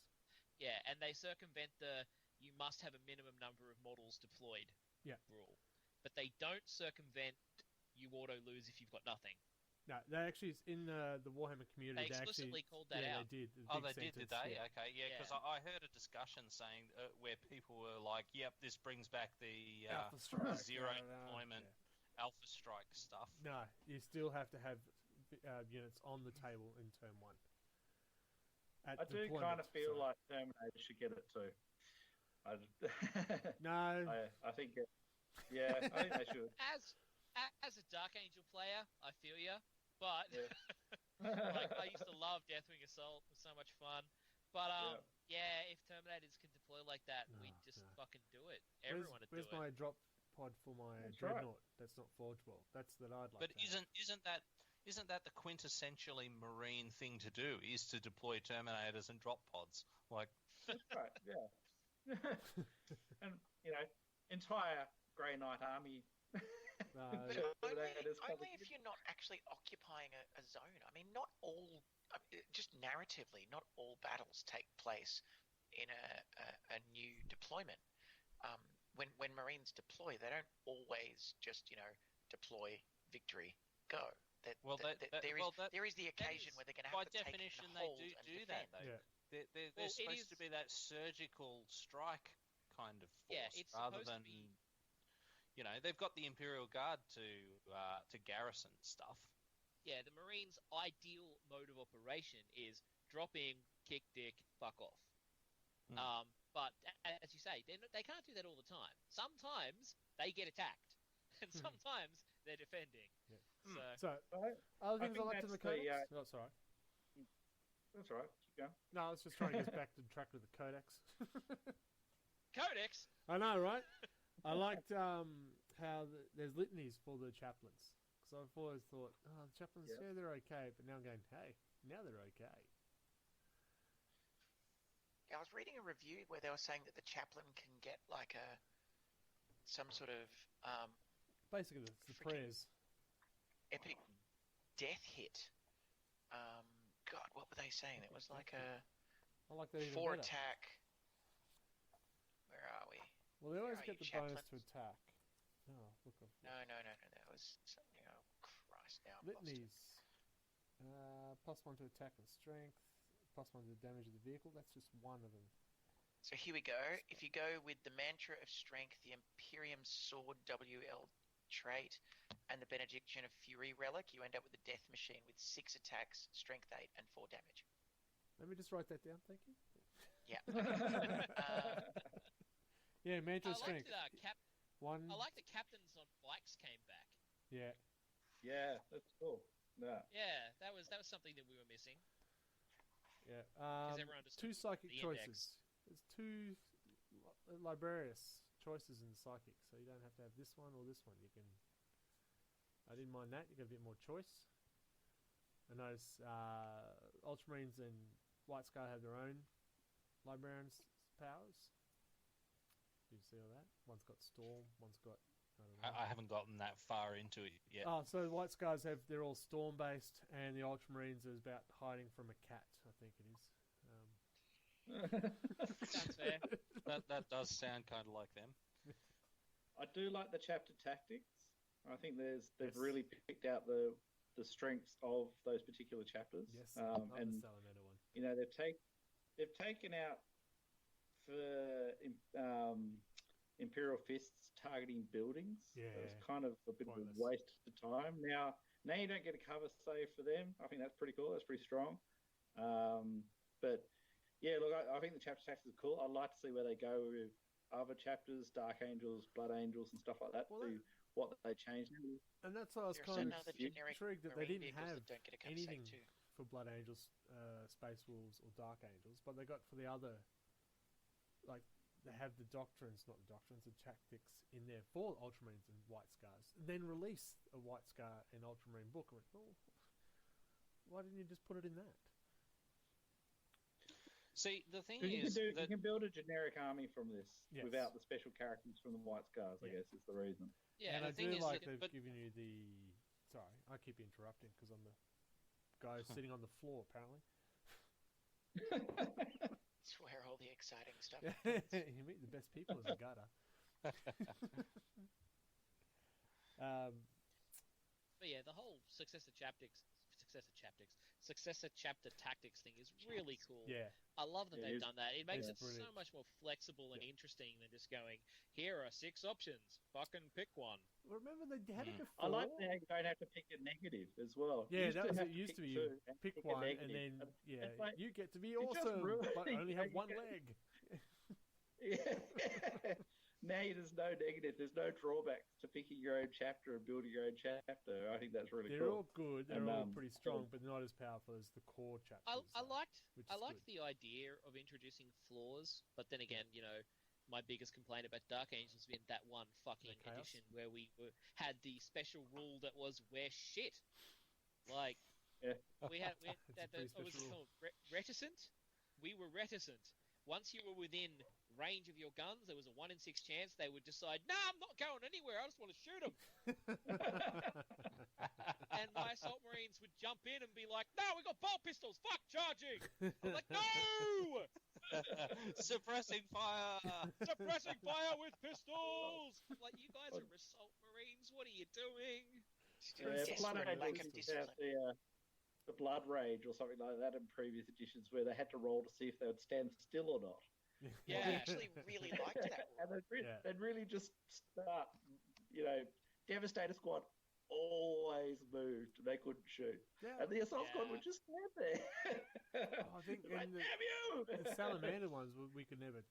Yeah, and they circumvent the you must have a minimum number of models deployed Yeah. rule. But they don't circumvent you auto lose if you've got nothing. No, they actually in the Warhammer community. They explicitly called that yeah, out. they did. Oh, they did they? Yeah. Okay, yeah, because Yeah. I heard a discussion saying where people were like, "Yep, this brings back the Alpha strike, zero yeah, deployment Alpha Strike stuff." No, you still have to have units on the table in turn 1. I do kind of feel like Terminator should get it too. No. I think yeah, I think they should. As a Dark Angel player, I feel ya. But Yeah. like, I used to love Deathwing Assault. It was so much fun. But yeah, if Terminators can deploy like that, we just fucking do it. Everyone would do it. Where's my drop pod for my That's Dreadnought? That's not forgeable. That's that I'd like. But to have. isn't that the quintessentially Marine thing to do? Is to deploy Terminators and drop pods? Like, That's right, yeah. And entire Grey Knight army. But Terminators only if you're not actually occupying a zone. I mean, not all, just narratively, not all battles take place in a new deployment. When Marines deploy, they don't always just deploy, victory, go. There is the occasion where they're going to have to take and definition hold they and do defend. that though. Yeah. They're supposed to be that surgical strike kind of force, Yeah, it's rather supposed to than be- they've got the Imperial Guard to garrison stuff. Yeah, the Marines' ideal mode of operation is drop in, kick dick, fuck off. But as you say, they can't do that all the time. Sometimes they get attacked, and sometimes they're defending. Yeah. So So other things I think liked in the that's the, codex. Oh, sorry. That's all right. Keep going. No, I was just trying to get back to track with the codex. Codex. I know, right? I liked how there's litanies for the chaplains. Because I've always thought, the chaplains, Yeah. they're okay. But now I'm going, hey, now they're okay. Yeah, I was reading a review where they were saying that the chaplain can get like some sort of Basically, it's the Freaking- prayers. epic death hit. God, what were they saying? It was like a I like that even 4 better. attack. Where are we? Well, they always Where are get you, the bonus to chaplains? attack. Oh, look. No. That was something. Oh Christ! Now I've lost it. Litanies. +1 to attack and strength. +1 to damage of the vehicle. That's just one of them. So here we go. If you go with the mantra of strength, the Imperium Sword WL trait, and the Benediction of Fury relic, you end up with a death machine with 6 attacks, strength 8, and 4 damage. Let me just write that down. Thank you. Yeah. Yeah, mantra I strength. liked that One. I like the captains on bikes came back. Yeah. Yeah, that's cool. Yeah. Yeah, that was something that we were missing. Yeah. everyone understood 2 psychic the choices. index. There's 2 librarious choices in the psychic, so you don't have to have this one or this one. You can. I didn't mind that. You get a bit more choice. I notice Ultramarines and White Scar have their own librarians' powers. Do you see all that? One's got Storm, one's got. I don't know. I haven't gotten that far into it yet. Oh, so the White Scars they're all Storm based, and the Ultramarines is about hiding from a cat. I think it is. Sounds fair. That does sound kind of like them. I do like the chapter tactics. I think they've Yes. really picked out the strengths of those particular chapters. Yes, I love and the Salamander one. they've taken out for Imperial Fists targeting buildings. Yeah. So it's kind of a bit Pointless. of a waste of time. Now you don't get a cover save for them. I think that's pretty cool. That's pretty strong. But yeah, look, I think the chapter tactics are cool. I'd like to see where they go with other chapters, Dark Angels, Blood Angels, and stuff like that. Well, See what they changed. And that's why I was There's kind another of generic intrigued that they Marine didn't vehicles have that don't get a cover anything save too. for Blood Angels, Space Wolves, or Dark Angels, but they got for the other, like, they have the doctrines, not the doctrines, the tactics in there for Ultramarines and White Scars. And then release a White Scar and Ultramarine book. I went, oh, why didn't you just put it in that? See, the thing You is you that can build a generic army from this Yes. without the special characters from the White Scars, I Yeah. guess is the reason. Yeah, And I the thing do is like that- they've but- given you the. Sorry, I keep interrupting because I'm the guy sitting on the floor, apparently. It's where all the exciting stuff happens. You meet the best people in the gutter. But yeah, the whole successor chapter tactics thing is really cool. Yeah. I love that they've done that. It makes it brilliant. so much more flexible and interesting than just going, here are 6 options, fucking pick one. Remember they had it before? I like how you don't have to pick a negative as well. Yeah, You that was have it. to Used to pick be you two and pick a one and negative. then It's like, you get to be it just awesome, ruins but it. only have one leg. Yeah. Now there's no negative, there's no drawbacks to picking your own chapter and building your own chapter. I think that's really They're cool. all good. They're And, all pretty strong, but not as powerful as the core chapters. I liked which I is liked the idea of introducing flaws, but then again, my biggest complaint about Dark Angels has been that one fucking The chaos? edition where we had the special rule that was wear shit. Like, Yeah. we had It's a pretty what was it special called? Reticent. We were reticent. Once you were within range of your guns, there was a 1 in 6 chance they would decide, "Nah, I'm not going anywhere. I just want to shoot them." And my assault marines would jump in and be like, "No, we got bolt pistols. Fuck charging." I'm like, "No, Suppressing fire. suppressing fire with pistols." I'm like, you guys are assault marines. What are you doing? Blood Desperate lack Angels of used to have discipline. the Blood Rage or something like that in previous editions where they had to roll to see if they would stand still or not. Yeah. I actually really liked that And rule. they'd really just start, Devastator Squad always moved. They couldn't shoot. Yeah. And the Assault Squad Yeah. would just stand there. I think like, in damn you! the Salamander ones, we could never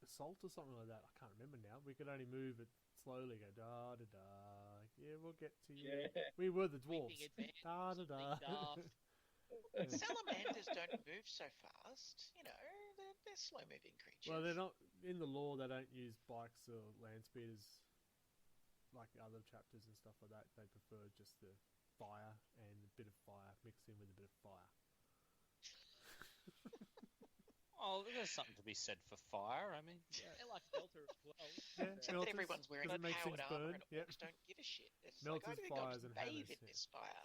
assault or something like that. I can't remember now. We could only move it slowly, go da da da. Yeah, we'll get to you. Yeah. We were the dwarves. Sweeping advance, Da da da. something daft. Salamanders don't move so fast. They're slow-moving creatures. Well, they're not in the lore. They don't use bikes or land speeders like other chapters and stuff like that. They prefer just the fire and a bit of fire mixed in with a bit of fire. Oh, there's something to be said for fire. I mean, They're like Delta as well. Yeah, Except that everyone's wearing doesn't make powered things armor burn. and Yep. orcs don't give a shit. It's Melters, like, I think I'll fires, just and bathe hammers, in yeah. this fire.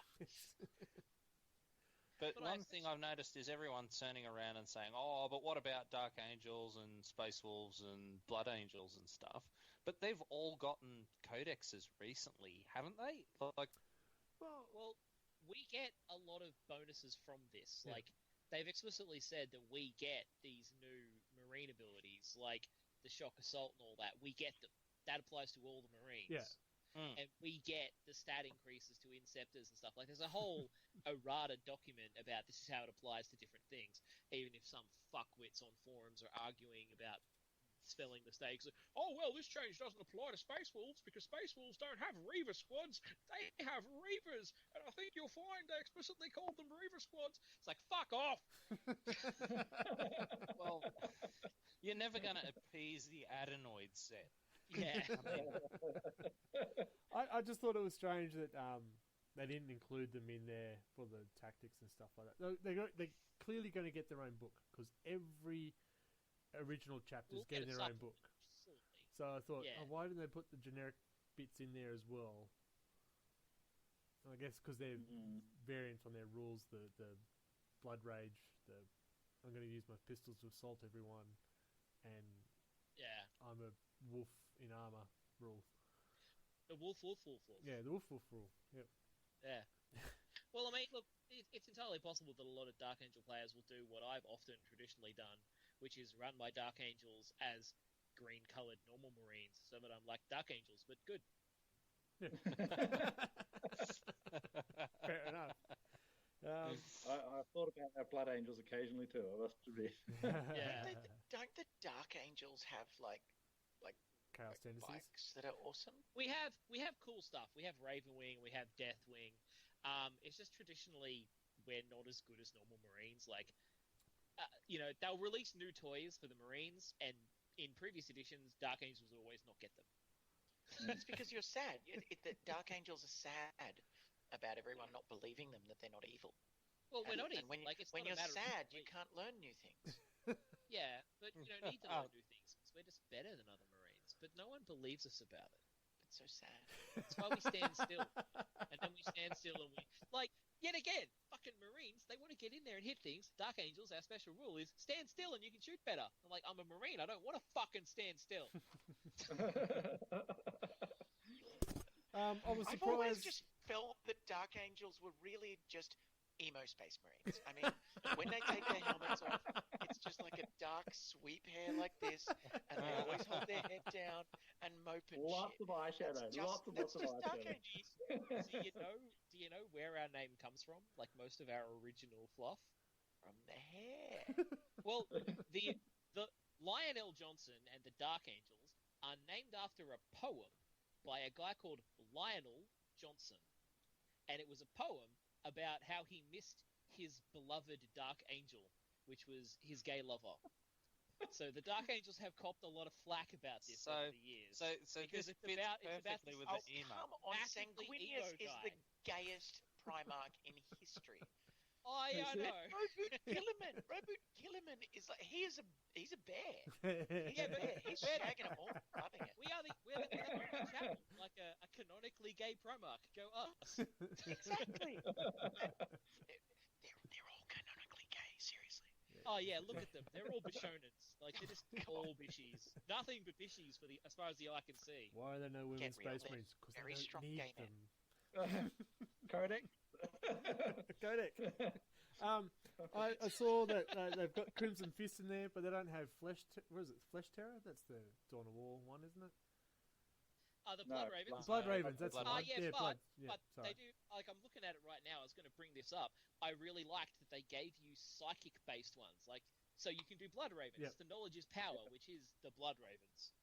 but But one thing I've noticed is everyone turning around and saying, "Oh, but what about Dark Angels and Space Wolves and Blood Angels and stuff?" But they've all gotten codexes recently, haven't they? Like, Well, we get a lot of bonuses from this. Yeah. Like, they've explicitly said that we get these new marine abilities, like the shock assault and all that. We get them. That applies to all the marines. Yeah. And we get the stat increases to Inceptors and stuff. Like, there's a whole errata document about this is how it applies to different things. Even if some fuckwits on forums are arguing about spelling mistakes. Oh, well, this change doesn't apply to Space Wolves because Space Wolves don't have Reaver squads. They have Reavers. And I think you'll find they explicitly called them Reaver squads. It's like, fuck off. well, you're never going to appease the adenoid set. Yeah. I just thought it was strange that they didn't include them in there for the tactics and stuff like that. They're clearly going to get their own book because every original chapter's We'll get getting a their own book. Absolutely. So I thought, Yeah. why didn't they put the generic bits in there as well? I guess because they're variants on their rules. The blood rage. I'm going to use my pistols to assault everyone, and Yeah. I'm a wolf in armor rule. The wolf. Yeah, the wolf rule. Yep. Yeah. Well, I mean, look, it's entirely possible that a lot of Dark Angel players will do what I've often traditionally done, which is run my Dark Angels as green-coloured normal Marines, so that I'm like Dark Angels, but good. Fair enough. I've thought about our Blood Angels occasionally too, I must admit. Yeah. Don't the Dark Angels have like Chaos tendencies. bikes that are awesome? We have cool stuff. We have Ravenwing, we have Deathwing. It's just traditionally we're not as good as normal Marines. Like, they'll release new toys for the Marines, and in previous editions, Dark Angels will always not get them. It's because you're sad. The Dark Angels are sad about everyone not believing them that they're not evil. Well, we're And- not and evil. when, Like, it's when not a you're matter sad, of you can't learn new things. Yeah, but you don't need to learn new things because we're just better than other Marines. But no one believes us about it. so sad. That's why we stand still. And then we stand still and we... Like, yet again, fucking Marines, they want to get in there and hit things. Dark Angels, our special rule is stand still and you can shoot better. I'm like, I'm a Marine. I don't want to fucking stand still. I was I've always surprised. just felt that Dark Angels were really just emo Space Marines. I mean, when they take their helmets off, it's just like a dark sweep hair like this, and they always hold their head down and mope and Lots shit. of eyeshadow. That's Lots of just Dark eyeshadow. Angels. Do you know where our name comes from? Like most of our original fluff? From the hair. Well, the Lionel Johnson and the Dark Angels are named after a poem by a guy called Lionel Johnson. And it was a poem about how he missed his beloved Dark Angel, which was his gay lover. So the Dark Angels have copped a lot of flack about this over the years. So because this it's fits about perfectly this with the emo. Come on, massively Sanguinius emo is guy. the gayest Primarch in history. I know. Roboot Gilliman is like he's a bear. Yeah, but He's shagging them all, loving it. we're the only chapel, like a canonically gay Primarch. Go us. Exactly. They're all canonically gay. Seriously. Oh yeah, look at them. They're all Bishonans. Like they're just all bishies. Nothing but bishies as far as the eye can see. Why are there no women Get real, Space they're Marines? Because very they strong don't need gay men. them. Codex. Codec. I saw that they've got Crimson Fist in there, but they don't have Flesh. What is it? Flesh Terror? That's the Dawn of War one, isn't it? The Blood Ravens. Blood Ravens. That's the Blood one. yeah, Blood. but Sorry. they do. Like I'm looking at it right now. I was going to bring this up. I really liked that they gave you psychic-based ones. Like so, you can do Blood Ravens. Yep. The knowledge is power, which is the Blood Ravens.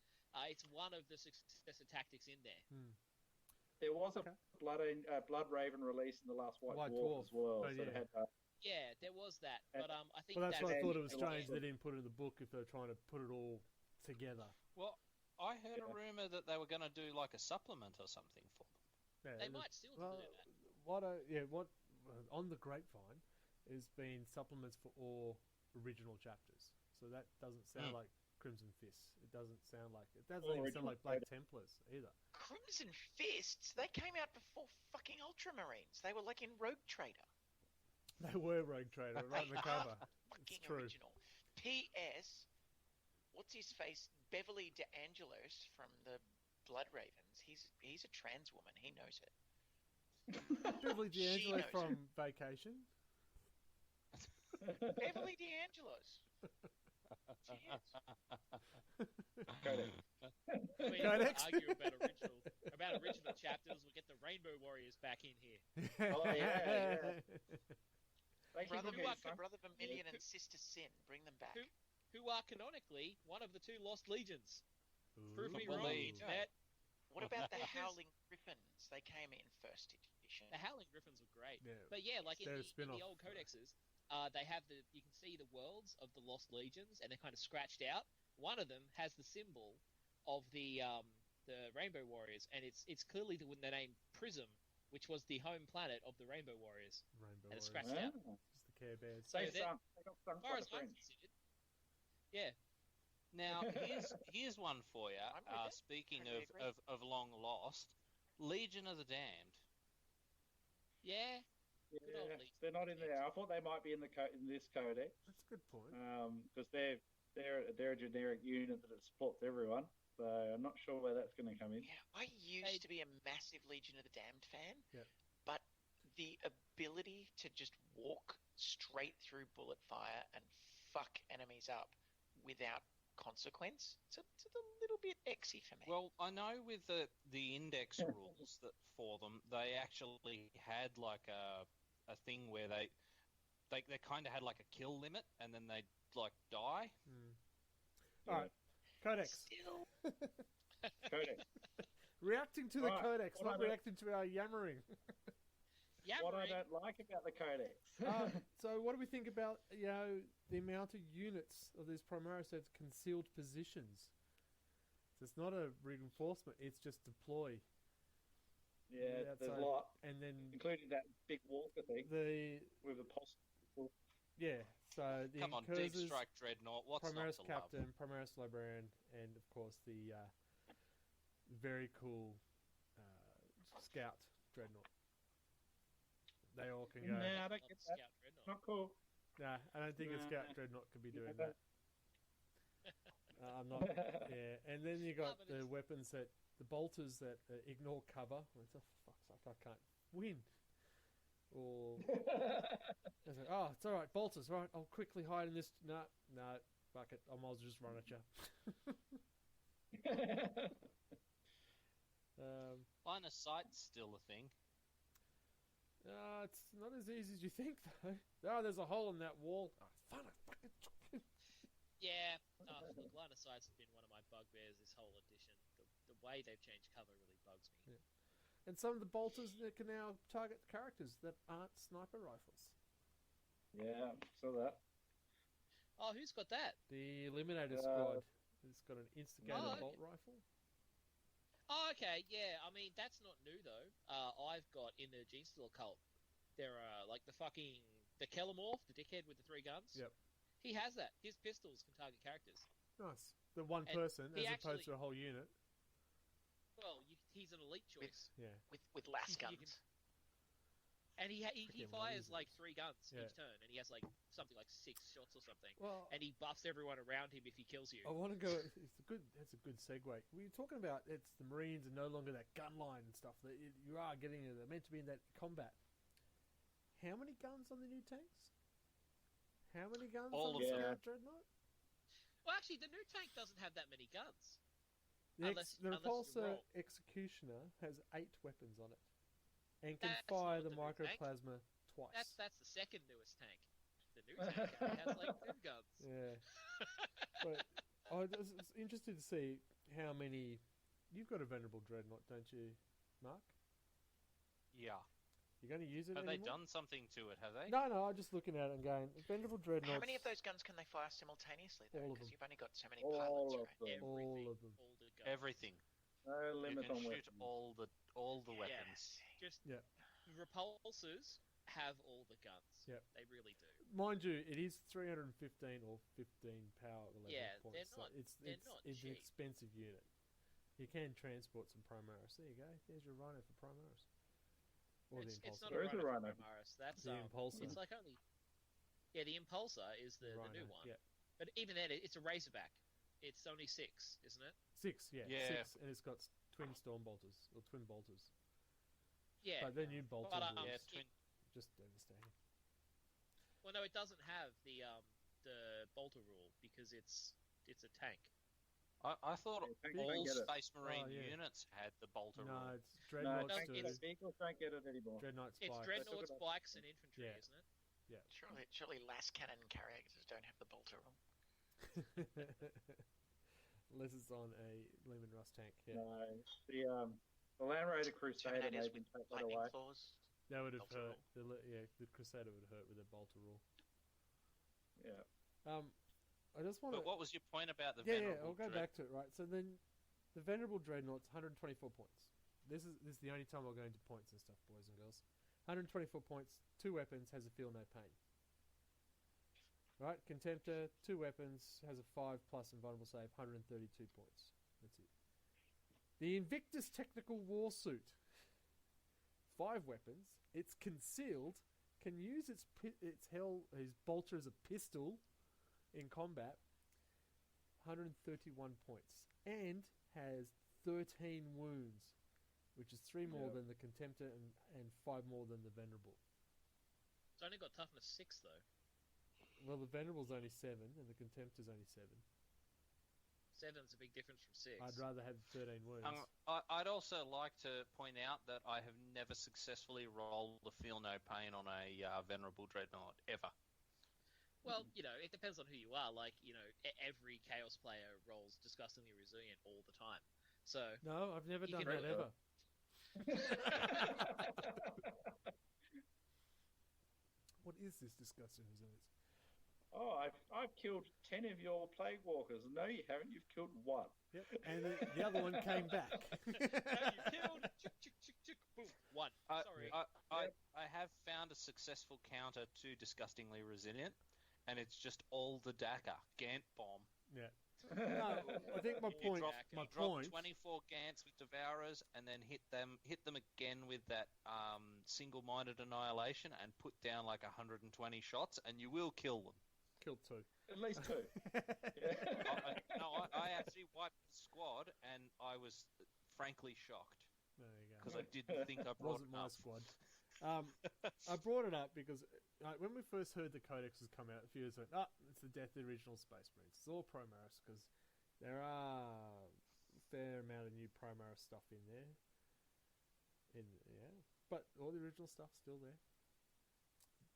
It's one of the successor tactics in there. There was a Okay. Blood Raven release in the last White White Dwarf as well. Oh, so yeah. it had, Yeah, there was that, but I think Well, that's why I thought it was that's- strange they didn't put it in the book if they're trying to put it all together. Well, I heard a Yeah. rumor that they were going to do like a supplement or something for them. Yeah, they it might was- still well, do that. what on the grapevine has been supplements for all original chapters. So that doesn't sound like Crimson Fist. It doesn't sound like it doesn't even sound Original like Black Codex. Templars either. Crimson Fists, they came out before fucking Ultramarines. They were like in Rogue Trader. They were Rogue Trader right in the cover. Fucking It's true. original. P.S. What's his face? Beverly DeAngelos from the Blood Ravens. He's a trans woman. He knows it. Beverly She D'Angelo knows from Vacation. Beverly DeAngelos. She is. Codex. We Codex? argue about original chapters. We'll get the Rainbow Warriors back in here. Oh, yeah. They keep Brother, looking at some- Brother Vermilion and Sister Sin. Bring them back. Who are canonically one of the two Lost Legions. Prove me Ooh. wrong, Believe. internet. What about the Howling Griffins? They came in first edition. The Howling Griffins were great. Yeah. But yeah, like in They're a the spin-off. old codexes, they have you can see the worlds of the Lost Legions, and they're kind of scratched out. One of them has the symbol of the Rainbow Warriors, and it's clearly the name Prism, which was the home planet of the Rainbow Warriors. Rainbow And it's Warriors. scratched out. Ah. Just the Care Bears. So They then, sunk. They got sunk as far by as the I'm French. considered, yeah, Now, here's one for you. I'm with it. Speaking Totally agree. of long lost, Legion of the Damned. yeah. Good old Yeah, Legion. they're not in there. I thought they might be in in this codex That's a good point. because they're a generic unit that supports everyone. So I'm not sure where that's going to come in. Yeah, I used to be a massive Legion of the Damned fan, Yep. but the ability to just walk straight through bullet fire and fuck enemies up without consequence, it's a little bit exy for me. Well, I know with the index rules that for them, they actually had like a thing where they kind of had like a kill limit, and then they'd like die. All right, Codex. Still, Codex. Reacting to the Right, Codex, what not I don't- reacting to our yammering. What I Yammering. don't like about the codex. So, what do we think about the amount of units of these Primaris have concealed positions? So it's not a reinforcement; it's just deploy, Yeah, that's there's a a- lot, and then including that big walker thing the with the possible. yeah. So the Come on, Deep Inquisitors, Strike Dreadnought. What's Primaris not to love? Captain, Primaris Librarian, and of course the very cool Scout Dreadnought. They all can go. Nah, I don't Not get the that. Scout Dreadnought. Not cool. Nah, I don't think a Nah. Scout Dreadnought could be doing Yeah. that. I'm not. Yeah, and then you got but the it's- weapons that the bolters that ignore cover. It's a fuck's sake, I can't win. Or it's like, oh, it's all right, bolters. Right, I'll quickly hide in this. No, fuck it. I might as well just run at you. Line of sight's still a thing. It's not as easy as you think, though. Oh, there's a hole in that wall. Oh, fun, I fucking. Yeah. Look, line of sight's been one of my bugbears this whole edition. The way they've changed cover really bugs me. Yeah. And some of the bolters that can now target characters that aren't sniper rifles. Yeah, saw that. Oh, who's got that? The Eliminator Squad has got an instigator Oh, bolt rifle. Oh, okay, yeah. I mean, that's not new though. I've got in the Gene Stealer cult. There are like the Kellamorph, the dickhead with the 3 guns. Yep. He has that. His pistols can target characters. Nice. The one And person he as opposed actually- to a whole unit. Well, he's an elite choice, Yeah. with las You can- guns. and he Freaking fires lasers. like 3 guns Yeah. each turn, and he has like something like 6 shots or something. Well, And he buffs everyone around him if he kills you. I want to go. That's a good segue. We were talking about it's the Marines and no longer that gun line and stuff. That you are getting. They're meant to be in that combat. How many guns on the new tanks? How many guns All on of the them. Scout Dreadnought? Well, actually, the new tank doesn't have that many guns. The Unless you Repulsor roll. Executioner has 8 weapons on it, and can That's fire not the the new tank. microplasma twice. That's the second newest tank. The new tank has like 2 guns. Yeah. But I was interested to see how many. You've got a Venerable Dreadnought, don't you, Mark? Yeah. You're going to use it Have they anymore? done something to it, have they? No, I'm just looking at it and going, Venerable Dreadnought. How many of those guns can they fire simultaneously, though? All of Because them. you've only got so many All pilots, of right? them. All of them. All the guns. Everything. No You limit can on shoot weapons. all the weapons. Just Yeah. repulsors have all the guns. Yep. They really do. Mind you, it is 315 or 15 power level Yeah, points. they're so not- it's they're it's, not it's an cheap. expensive unit. You can transport some Primaris. There you go. There's your Rhino for Primaris. Or It's the not Impulsor. a Where is the Rhino Rhino? from Primaris. That's The Impulsor. It's like only. Yeah, the Impulsor is the Rhino, new one. Yeah. But even then, it's a Razorback. It's only 6, isn't it? 6, yeah. Yeah. 6, and it's got twin storm bolters, or twin bolters. Yeah. But their new bolters But, are Yeah, it- twin. just devastating. Well, no, it doesn't have the bolter rule because it's a tank. I thought Yeah, tanks all don't get it. Space Marine yeah. units had the bolter No, rule. it's No, Dreadnoughts tanks, it's- vehicles don't get it anymore. Dreadnought It's Spikes. Dreadnoughts, it off. Spikes, and Infantry, Yeah. isn't it? Surely las cannon characters don't have the bolter rule. Unless it's on a Lehman Russ tank, yeah. No, the Land Raider Crusader Terminators made them with take that lightning away. claws. That would have Bolter hurt. The Crusader would hurt with a bolter rule. Yeah. I just want to. But what was your point about the Yeah, Venerable I'll go Dread? back to it. Right, so then the Venerable Dreadnought's 124 points. This is the only time I'll go into points and stuff, boys and girls. 124 points, 2 weapons, has a feel no pain. Right, Contemptor, 2 weapons, has a 5 plus invulnerable save, 132 points. That's it. The Invictus Technical War Suit, 5 weapons, it's concealed, can use his bolter as a pistol in combat, 131 points, and has 13 wounds, which is 3 more Yeah. than the Contemptor and 5 more than the Venerable. It's only got toughness 6 though. Well, the Venerable's only 7, and the Contemptor's only 7. 7's a big difference from 6. I'd rather have 13 wounds. I'd also like to point out that I have never successfully rolled a Feel No Pain on a Venerable Dreadnought, ever. Well, it depends on who you are. Like, every Chaos player rolls disgustingly resilient all the time. So, No, I've never You done can that do it. ever. What is this disgusting resilience? Oh, I've killed 10 of your Plague Walkers. No, you haven't. You've killed 1. Yep, and the other one came back. you killed, boom, 1. Sorry. I have found a successful counter to Disgustingly Resilient, and it's just all the Daka. Gant Bomb. Yeah. No, I think my point. My Drop point. 24 Gants with Devourers, and then hit them again with that single-minded annihilation, and put down like 120 shots, and you will kill them. Killed 2. At least 2. I actually wiped the squad, and I was frankly shocked There you go. because I didn't think I brought Wasn't my enough. squad. I brought it up because when we first heard the codexes come out, a few years went, it's the death of the original Space Marines. It's all Primaris because there are a fair amount of new Primaris stuff in there. But all the original stuff's still there.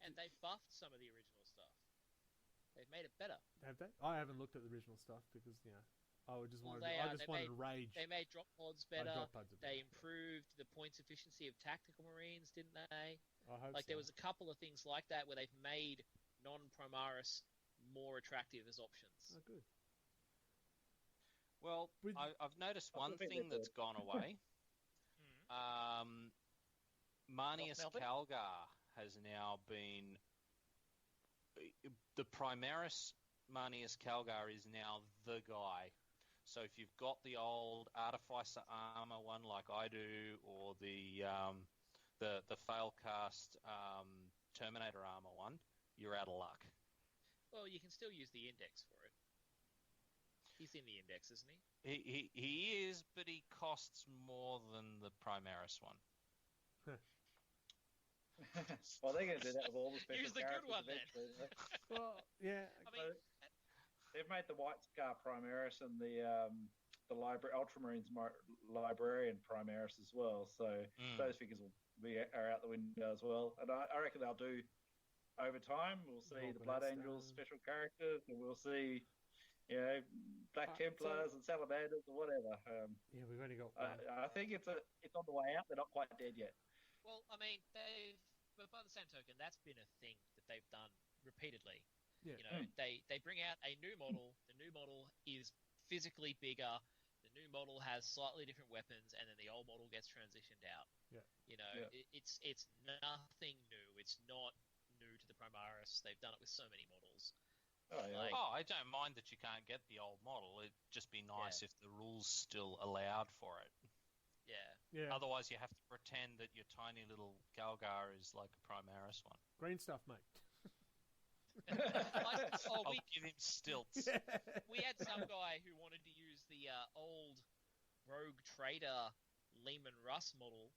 And they buffed some of the original stuff. They've made it better. Have they? I haven't looked at the original stuff because I just wanted to rage. They made drop pods better. Drop pods are They better. improved the points efficiency of tactical marines, didn't they? I hope There was a couple of things like that where they've made non-Primaris more attractive as options. Oh, good. Well, I've noticed one thing that's gone away. Marnius Calgar has now been... The Primaris Marnius Calgar is now the guy. So if you've got the old Artificer armor one like I do, or the Failcast Terminator armor one, you're out of luck. Well, you can still use the index for it. He's in the index, isn't he? He is, but he costs more than the Primaris one. Well, they're going to do that with all the special Use the good one then. Well, yeah. I mean, They've made the White Scar Primaris and the Ultramarines Librarian Primaris as well. So those figures are out the window as well. And I reckon they'll do over time. We'll see the Blood Angels special characters, and we'll see Black Templars and Salamanders or whatever. We've only got one. I think it's on the way out. They're not quite dead yet. well, I mean, but by the same token, that's been a thing that they've done repeatedly. Yeah. They bring out a new model. The new model is physically bigger. The new model has slightly different weapons, and then the old model gets transitioned out. Yeah. It's nothing new. It's not new to the Primaris. They've done it with so many models. Oh, yeah. I don't mind that you can't get the old model. It'd just be nice if the rules still allowed for it. Yeah. Otherwise, you have to pretend that your tiny little Galgar is like a Primaris one. Green stuff, mate. I'll give him stilts. We had some guy who wanted to use the old Rogue Trader Lehman Russ model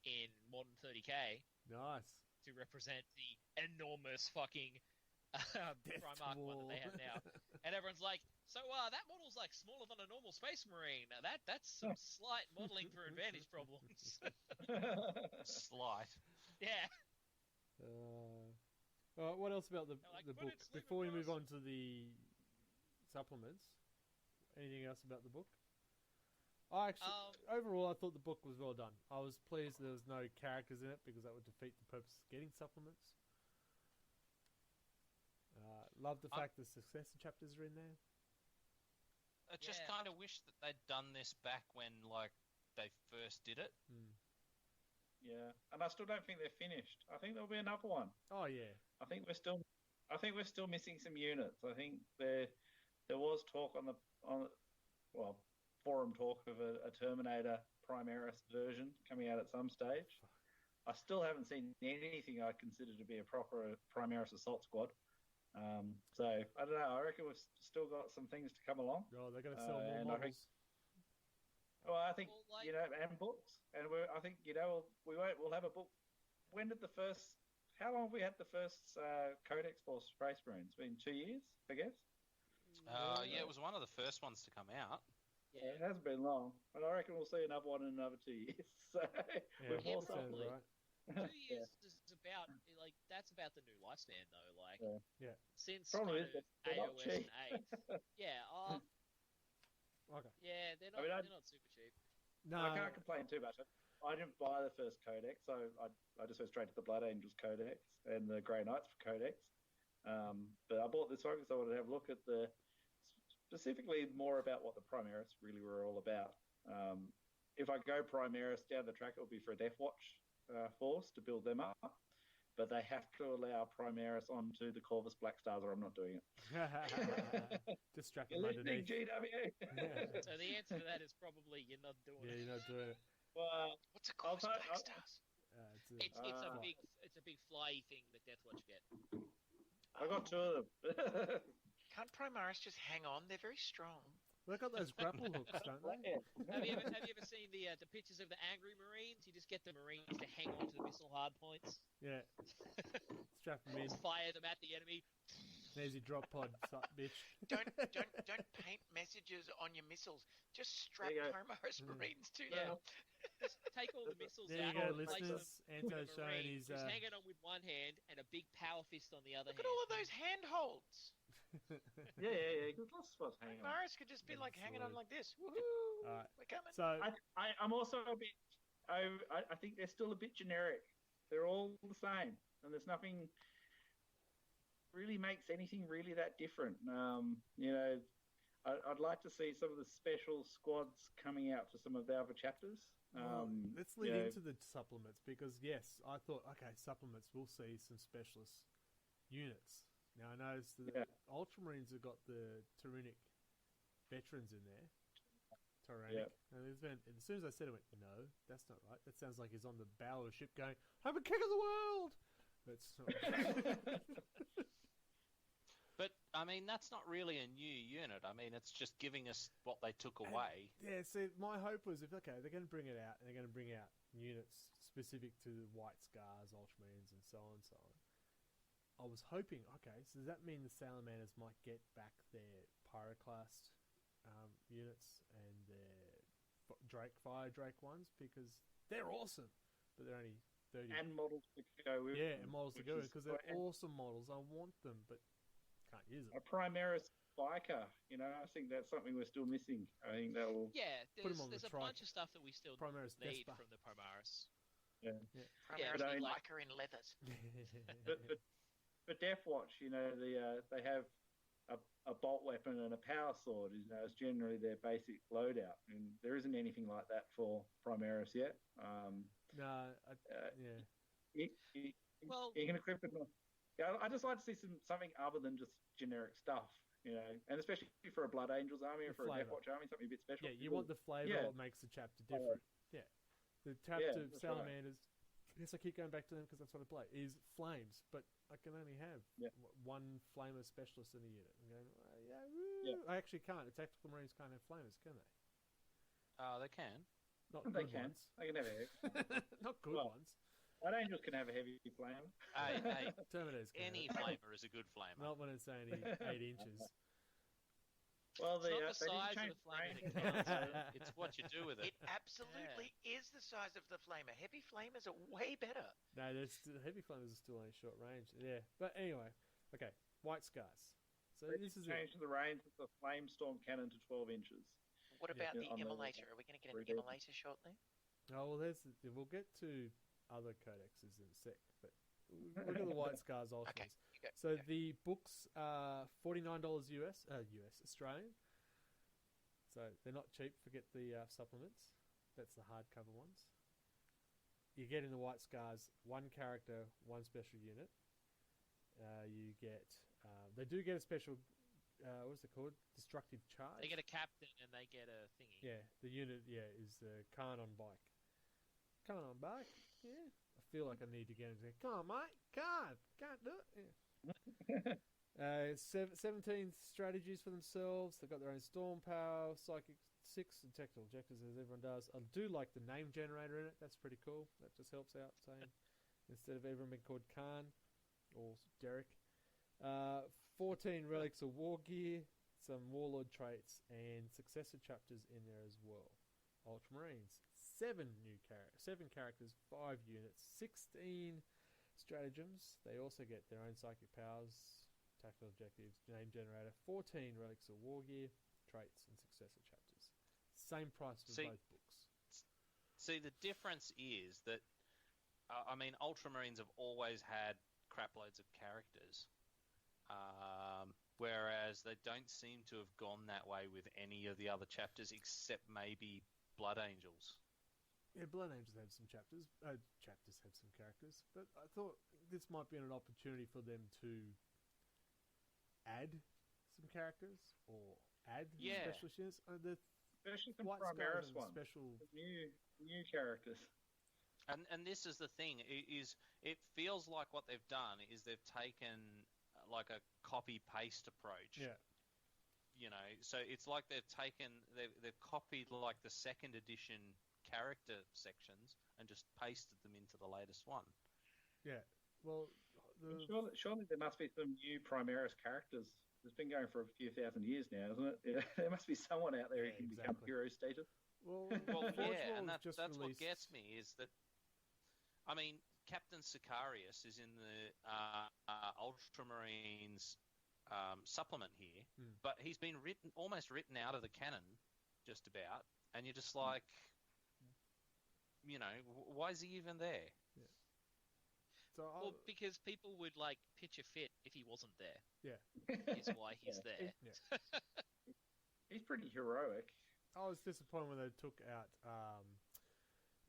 in Modern 30k Nice. to represent the enormous fucking Primarch one that they have now. And everyone's like, so that model's like smaller than a normal Space Marine. That's some slight modeling for advantage problems. Slight. Yeah. What else about the Like, the but book? it's Before we Lehman move on to the supplements, anything else about the book? Overall, I thought the book was well done. I was pleased there was no characters in it because that would defeat the purpose of getting supplements. Love the fact the successor chapters are in there. I just kind of wish that they'd done this back when, they first did it. Yeah, and I still don't think they're finished. I think there'll be another one. Oh yeah. I think we're still missing some units. I think there was talk forum talk of a Terminator Primaris version coming out at some stage. I still haven't seen anything I consider to be a proper Primaris assault squad. So I don't know. I reckon we've still got some things to come along. Oh, they're going to sell more models. I think and books, and I think we'll have a book. When did how long have we had the first codex for Space Marines? Been 2 years, I guess. It was one of the first ones to come out. Yeah, it hasn't been long, and I reckon we'll see another one in another 2 years. So with more stuff. sounds right. 2 years is about that's about the new lifespan though. Since Problem kind is of they're not AOS cheap. and 8. Okay. Yeah, they're I mean, not super cheap. No. I can't complain too much. I didn't buy the first codex, so I just went straight to the Blood Angels codex and the Grey Knights codex. But I bought this one because I wanted to have a look at specifically more about what the Primaris really were all about. If I go Primaris down the track, it'll be for a Death Watch force to build them up. but they have to allow Primaris onto the Corvus Black Stars, or I'm not doing it. Distract You them leave me, underneath. GW. Yeah. So the answer to that is probably you're not doing Yeah, it. you're not doing it. Well, What's a Corvus I'll- Black Stars? It's a big flyy thing that Deathwatch get. I got two of them. Can't Primaris just hang on? They're very strong. They got those grapple hooks, don't they? Have you ever seen the pictures of the angry Marines? You just get the Marines to hang on to the missile hard points. Yeah. Strap them in. Just fire them at the enemy. There's your drop pod, suck, bitch. Don't paint messages on your missiles. Just strap There you go. Primaris Marines to Yeah. them. Just take all the missiles There you out. go, and replace them listeners. with Anto's a showing Marine his. who's hanging on with one hand and a big power fist on the other Look hand. at all of those handholds. yeah. There's lots of spots hanging on. Primaris could just be like hanging on like this. Woohoo! Alright. We're coming. So, I'm also a bit. I think they're still a bit generic. They're all the same, and there's nothing really makes anything really that different. I'd like to see some of the special squads coming out for some of the other chapters. let's lead into the supplements because, yes, I thought, okay, supplements, we'll see some specialist units. Now, I noticed the Ultramarines have got the Tyrannic veterans in there. Tyrannic. And as soon as I said it, I went, no, that's not right. That sounds like he's on the bow of a ship going, I'm a king of the world! That's not right. But, I mean, that's not really a new unit. I mean, it's just giving us what they took away. Yeah, see, my hope was, they're going to bring it out, and they're going to bring out units specific to the White Scars, Ultramarines, and so on and so on. I was hoping, okay, so does that mean the Salamanders might get back their Pyroclast units and their Fire Drake ones? Because they're awesome, but they're only 30. And models to go with. Yeah, them, and models to which go is because they're great. awesome models. I want them, but can't use A them. Primaris biker, I think that's something we're still missing. I think that will. Yeah, Put 'em on there's the a trike. bunch of stuff that we still Primaris need Despa. from the Primaris. Primaris but I need mean- lacquer in leathers. But Deathwatch, they have a bolt weapon and a power sword. It's generally their basic loadout, and there isn't anything like that for Primaris yet. No, yeah. Well- you can equip it. Yeah, I just like to see something other than just generic stuff, and especially for a Blood Angels army or The for a flavour. Deathwatch army, something a bit special. Yeah, you want the flavour Yeah. what makes the chapter different. Yeah. The chapter Yeah, of that's right. Salamanders, yes, I keep going back to them because that's what I play, is flames, but I can only have one flamer specialist in a unit. I'm going, Yeah. I actually can't. The Tactical Marines can't have flamers, can they? They can. Not They good can. ones. They can have a heavy. Not good Well, ones. Blood Angels can have a heavy flame. Hey, Terminators can any have it. flamer is a good flamer. Not when it's only 8 inches. Well, It's they not the didn't size of change the flame range. that counts. It's what you do with it. It absolutely is the size of the flamer. Heavy flamers are way better. No, heavy flamers are still only short range. Yeah, but anyway, okay, White Scars. So They this is it. changed the range of the flame storm cannon to 12 inches. What about Yeah, the on the- immolator? Are we going to get an Rebuild. immolator shortly? Oh well, we'll get to other codexes in a sec, but look at the White Scars Ultimates. Okay, you go. So go. the books are $49 US Australian. So they're not cheap. Forget the supplements. That's the hardcover ones. You get in the White Scars one character, one special unit. You get. They do get a special. What's it called? Destructive charge. They get a captain and they get a thingy. Yeah, the unit. Yeah, is the Khan on bike. Khan on bike. Yeah. I feel like I need to get into there. Come on, mate. Can't do it. Yeah. 17 strategies for themselves. They've got their own storm power, psychic 6, and technical objectives, as everyone does. I do like the name generator in it. That's pretty cool. That just helps out, saying instead of everyone being called Khan or Derek. 14 relics of war gear, some warlord traits, and successor chapters in there as well. Ultramarines, 7 characters, 5 units, 16 stratagems. They also get their own psychic powers, tactical objectives, name generator, 14 relics of war gear, traits, and successor chapters. Same price for both books. See, the difference is that, Ultramarines have always had craploads of characters, whereas they don't seem to have gone that way with any of the other chapters, except maybe Blood Angels. Yeah, Blood Angels have some chapters. Chapters have some characters, but I thought this might be an opportunity for them to add some characters or add special units. Especially some White Primaris Scars and ones. special. New characters. And this is the thing, is it feels like what they've done is they've taken like a copy-paste approach. Yeah. You know, so it's like they've copied like the second edition character sections and just pasted them into the latest one. Yeah. Well, Surely there must be some new Primaris characters. It's been going for a few thousand years now, isn't it? Yeah. There must be someone out there who can become hero status. Well, yeah, and that's released... what gets me is that, I mean, Captain Sicarius is in the Ultramarines supplement here, but he's been almost written out of the canon, just about, and you're just like, you know, why is he even there? Yeah. So well, because people would like pitch a fit if he wasn't there. Yeah, is why he's there. Yeah. He's pretty heroic. I was disappointed when they took out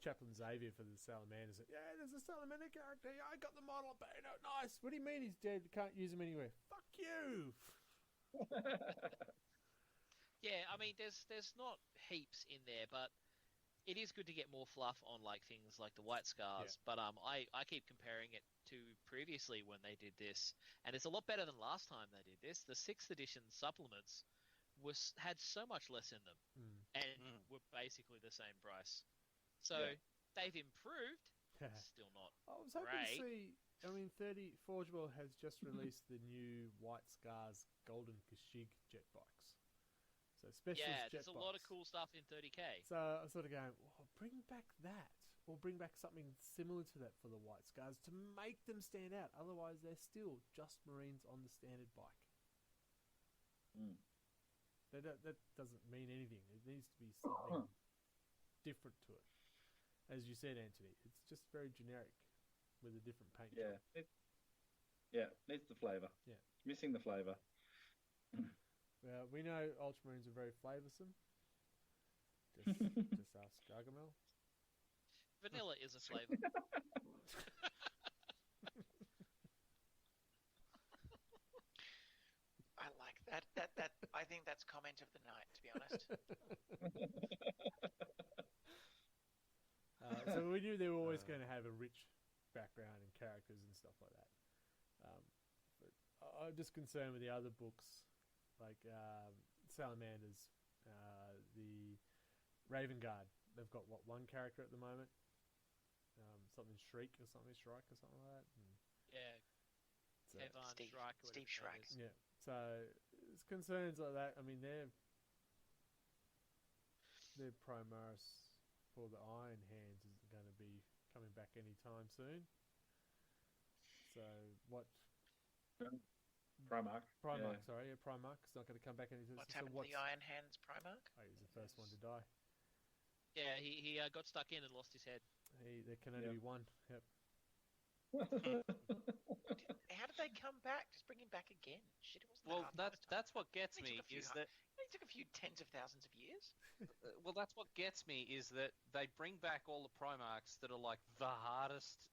Chaplain Xavier for the Salamanders. Yeah, there's a Salamander character. Yeah, I got the model. Bayonet. Nice. What do you mean he's dead? Can't use him anywhere. Fuck you. Yeah, I mean, there's not heaps in there, but it is good to get more fluff on like things like the White Scars. Yeah. But I keep comparing it to previously when they did this, and it's a lot better than last time they did this. The 6th edition supplements had so much less in them, and were basically the same price. So they've improved. Still not. I was hoping to see. I mean, Forge World has just released the new White Scars Golden Kashyyyk jet bikes. So specialist jet there's a bikes. lot of cool stuff in 30k. So I was sort of going, bring back that, or bring back something similar to that for the White Scars to make them stand out. Otherwise, they're still just Marines on the standard bike. That doesn't mean anything. It needs to be something different to it. As you said, Anthony, it's just very generic with a different paint job. Needs the flavour. Yeah. Missing the flavour. Well, we know Ultramarines are very flavoursome. Just ask Gargamel. Vanilla is a flavour. I like that. I think that's comment of the night, to be honest. So we knew they were always going to have a rich background and characters and stuff like that. But I'm just concerned with the other books, like Salamanders, the Raven Guard. They've got one character at the moment, something Shriek or something Shrike or something like that. Steve Shrike. Yeah. So it's concerns like that. I mean, they're Primaris for the Iron Hands isn't going to be coming back anytime soon. So what? Primarch. Sorry, Primarch is not going to come back anytime soon. What's happened to the Iron Hands Primarch? Oh, he was the first one to die. Yeah, he got stuck in and lost his head. There can only be one. Yep. How did they come back? Just bring him back again? Shit, it wasn't well, that's what gets me is that it took a few tens of thousands of years. Well, that's what gets me is that they bring back all the Primarchs that are like the hardest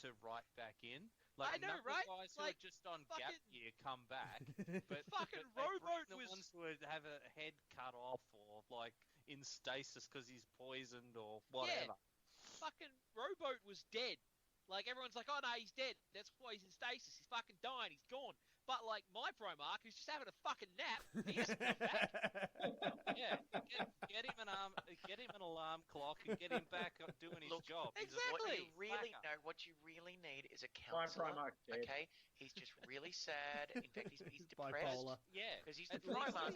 to write back in. Like, I know, right? Guys who like, are just on gap year come back, but fucking but Rowboat the was ones who would have a head cut off or like in stasis because he's poisoned or whatever. Yeah, fucking Rowboat was dead. Like, everyone's like, oh, no, he's dead. That's why he's in stasis. He's fucking dying. He's gone. But, like, my Primarch, who's just having a fucking nap, he doesn't come back. Yeah, get him an alarm clock and get him back doing his job. Exactly. What you really need is a counselor. Okay, he's just really sad. In fact, he's depressed. Bipolar. Yeah, because he's the Primarch.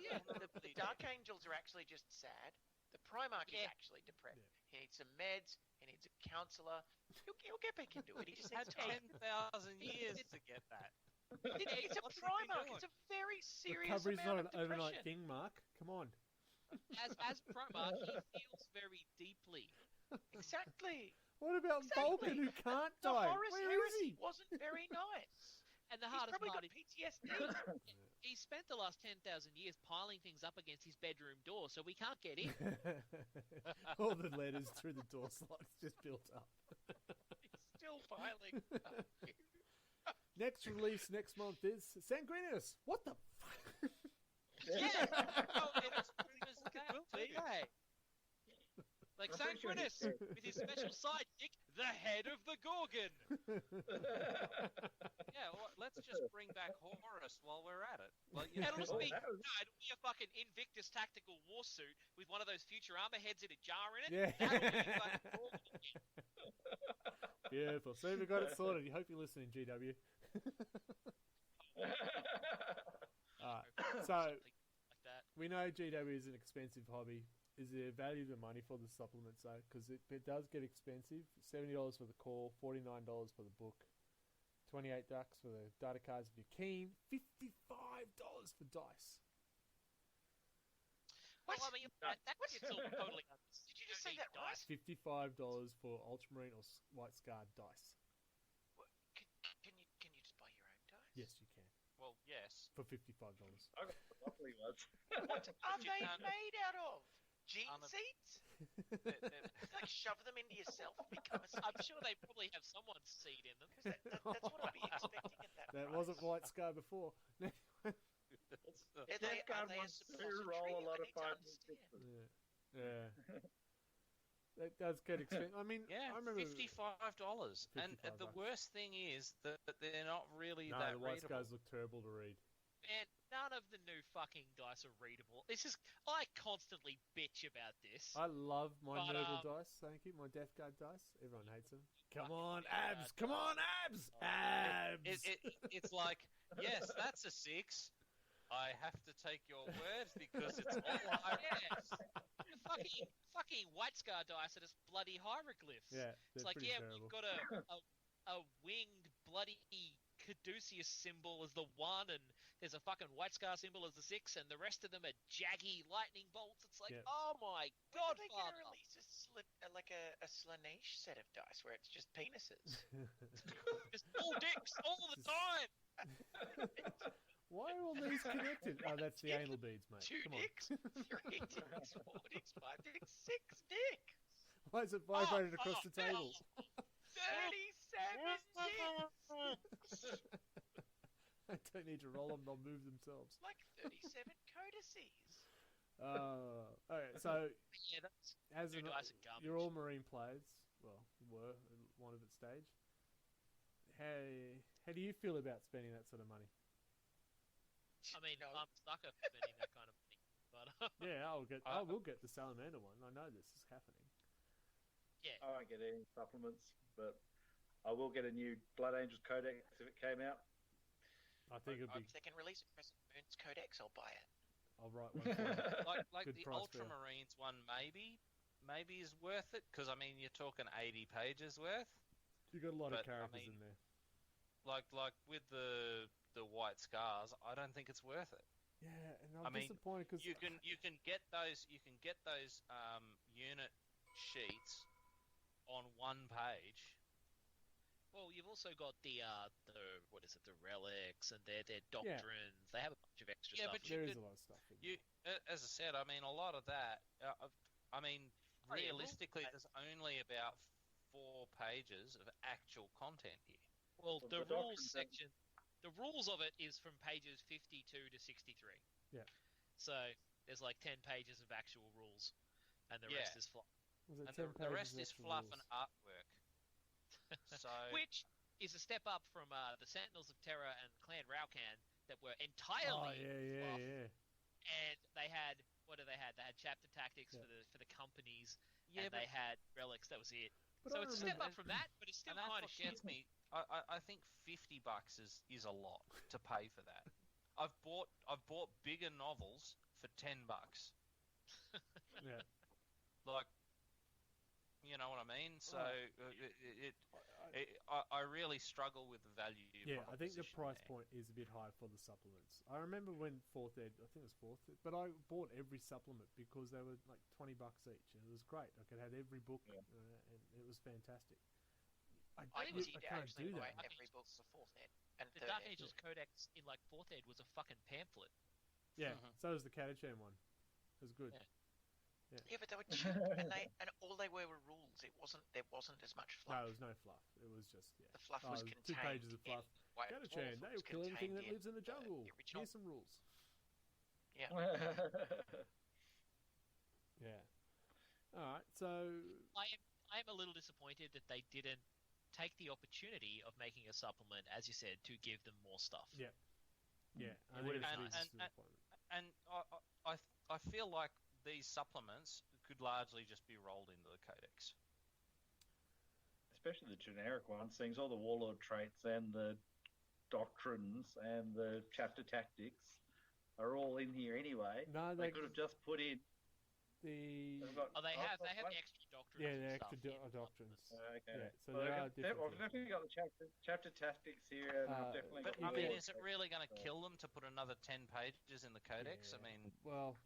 The Dark Angels are actually just sad. The Primarch is actually depressed. Yeah. He needs some meds. He needs a counselor. He'll get back into it. He just had 10,000 years to get that. It's a Primarch. It's a very serious Recovery's not an depression. overnight thing, Mark. Come on. As Primarch, he feels very deeply. Exactly. What about Vulcan who can't die? Horus Where is Heresy he? wasn't very nice. And the He's hardest probably part got is PTSD. he spent the last 10,000 years piling things up against his bedroom door, so we can't get in. All the letters through the door slots just built up. He's still filing. Next release next month is Sanguinius. What the fuck? Yeah! Oh, it was famous that too. Hey. Like I'm pretty sure Sanguinus with his special sidekick, the head of the Gorgon. Yeah, well, let's just bring back Horus while we're at it. Like, you It'll know, just be, that was- it'll be a fucking Invictus tactical war suit with one of those Futurama heads in a jar in it. Yeah. That'll be fucking Gorgon. Beautiful. So we got it sorted. You hope you're listening, GW. Alright. So Something like that. we know GW is an expensive hobby. Is there value to money for the supplements though? Because it does get expensive. $70 for the core, $49 for the book, $28 for the data cards if you're keen, $55 for dice. Well, I mean, that's all totally. Did you just say that right? $55 for Ultramarine or White Scar dice. Can you just buy your own dice? Yes, you can. well, yes. For $55. I got the Monopoly ones. What are you they can't- made out of? Gene Unab- seeds? They're- Like shove them into yourself and become a seed? I'm sure they probably have someone's seed in them. 'Cause that's what I'd be expecting at that That price. wasn't White Scar before. Are they, Death Guard are they a wants to suppository? roll a lot I of need to five understand. Yeah. That does get expensive. I mean, Yeah, I remember $55. And the $55. worst thing is that they're not really No, that the White readable. Scars look terrible to read. Man, none of the new fucking dice are readable. I constantly bitch about this. I love my But, noble dice. Thank you. My Death Guard dice. Everyone hates them. Come on, Fucking abs! Come on, abs! Abs! It's like, yes, that's a 6. I have to take your word because it's all high Yes. The fucking White Scar dice are just bloody hieroglyphs. Yeah, they're It's like, pretty yeah, terrible. we've got a winged bloody caduceus symbol as the 1, and there's a fucking White Scar symbol as the 6, and the rest of them are jaggy lightning bolts. It's like, Yeah. oh my When god, are they going to father. release a Slanesh set of dice where it's just penises? Just all dicks all the time. Why are all these connected? Oh, that's the anal beads, mate. 2 Come on. dicks, 3 dicks, 4 dicks, 5 dicks, 6 dicks. Why is it vibrated across the table? 37 dicks. I don't need to roll them; they'll move themselves. Like 37 codices. Okay, so Yeah, that's as new an, dice and garbage. you're all Marine players. Well, were at one of its stage. How do you feel about spending that sort of money? I mean, No. I'm stuck at spending that kind of money. But Yeah, I will get the Salamander one. I know this is happening. yeah, I won't get any supplements, but I will get a new Blood Angels Codex if it came out. I think it'd be. If they can release a Crescent Moon's Codex, I'll buy it. I'll write one. For you. Like Good the price for you. Ultramarines one maybe is worth it because I mean you're talking 80 pages worth. You got a lot of But, I characters mean, in there. Like with the White Scars, I don't think it's worth it. Yeah, and I I'm mean, disappointed because You can get those unit sheets on one page. well, you've also got the what is it, the relics and their doctrines. They have a bunch of extra Yeah, stuff. but in there it. is a lot of stuff in You, as I said, I mean a lot of that. I mean, Oh, yeah, realistically, well, there's only about 4 pages of actual content here. Well, Well, the the rules doctrines section, the rules of it is from pages 52 to 63. Yeah. So there's like 10 pages of actual rules, and the Yeah. rest is fluff. Was it And 10 the rest pages is extra fluff rules? and artwork. So Which is a step up from the Sentinels of Terror and Clan Raucan that were Oh entirely yeah, fluff, yeah. and they had what do they had? They had chapter tactics Yeah. for the companies, yeah, and they had relics. That was it. But So I it's a step remember- up from that, but it's still and that's kind what of shit. gets me. I think $50 is a lot to pay for that. I've bought bigger novels for $10. Yeah. Like, you know what I mean? So I- I really struggle with the value. Yeah, I think the proposition price there. point is a bit high for the supplements. I remember when 4th Ed, I think it was 4th Ed, but I bought every supplement because they were like $20 each, and it was great. I could have every book, Yeah. and it was fantastic. I think did can't actually do buy that. every book for 4th ed and The 3rd Dark ed. Angels Codex in like 4th ed was a fucking pamphlet. Yeah, Mhm. so was the Catachan one. It was good. Yeah. Yeah, but they were cheap, and all they were rules. There wasn't as much fluff. No, there was no fluff. It was just The fluff was it contained 2 pages of fluff. in White Dwarf. Catachan, It they was will kill anything that contained lives in the jungle. original. Here's some rules. Yeah. Yeah. All right. So I am a little disappointed that they didn't take the opportunity of making a supplement, as you said, to give them more stuff. yeah, I It think would've it's been a nice. disappointment. And I feel like these supplements could largely just be rolled into the codex. Especially the generic ones, seeing all the warlord traits and the doctrines and the chapter tactics are all in here anyway. No, They could have just put in. the They've got, Oh, they have the what? extra doctrines. yeah, and the stuff extra in doctrines. supplements. Okay. Yeah, so Well, there are I've different definitely got the chapter tactics here, and I've definitely But got I mean, warlord is it traits. really going to so- kill them to put another 10 pages in the codex? I Yeah. mean, Well,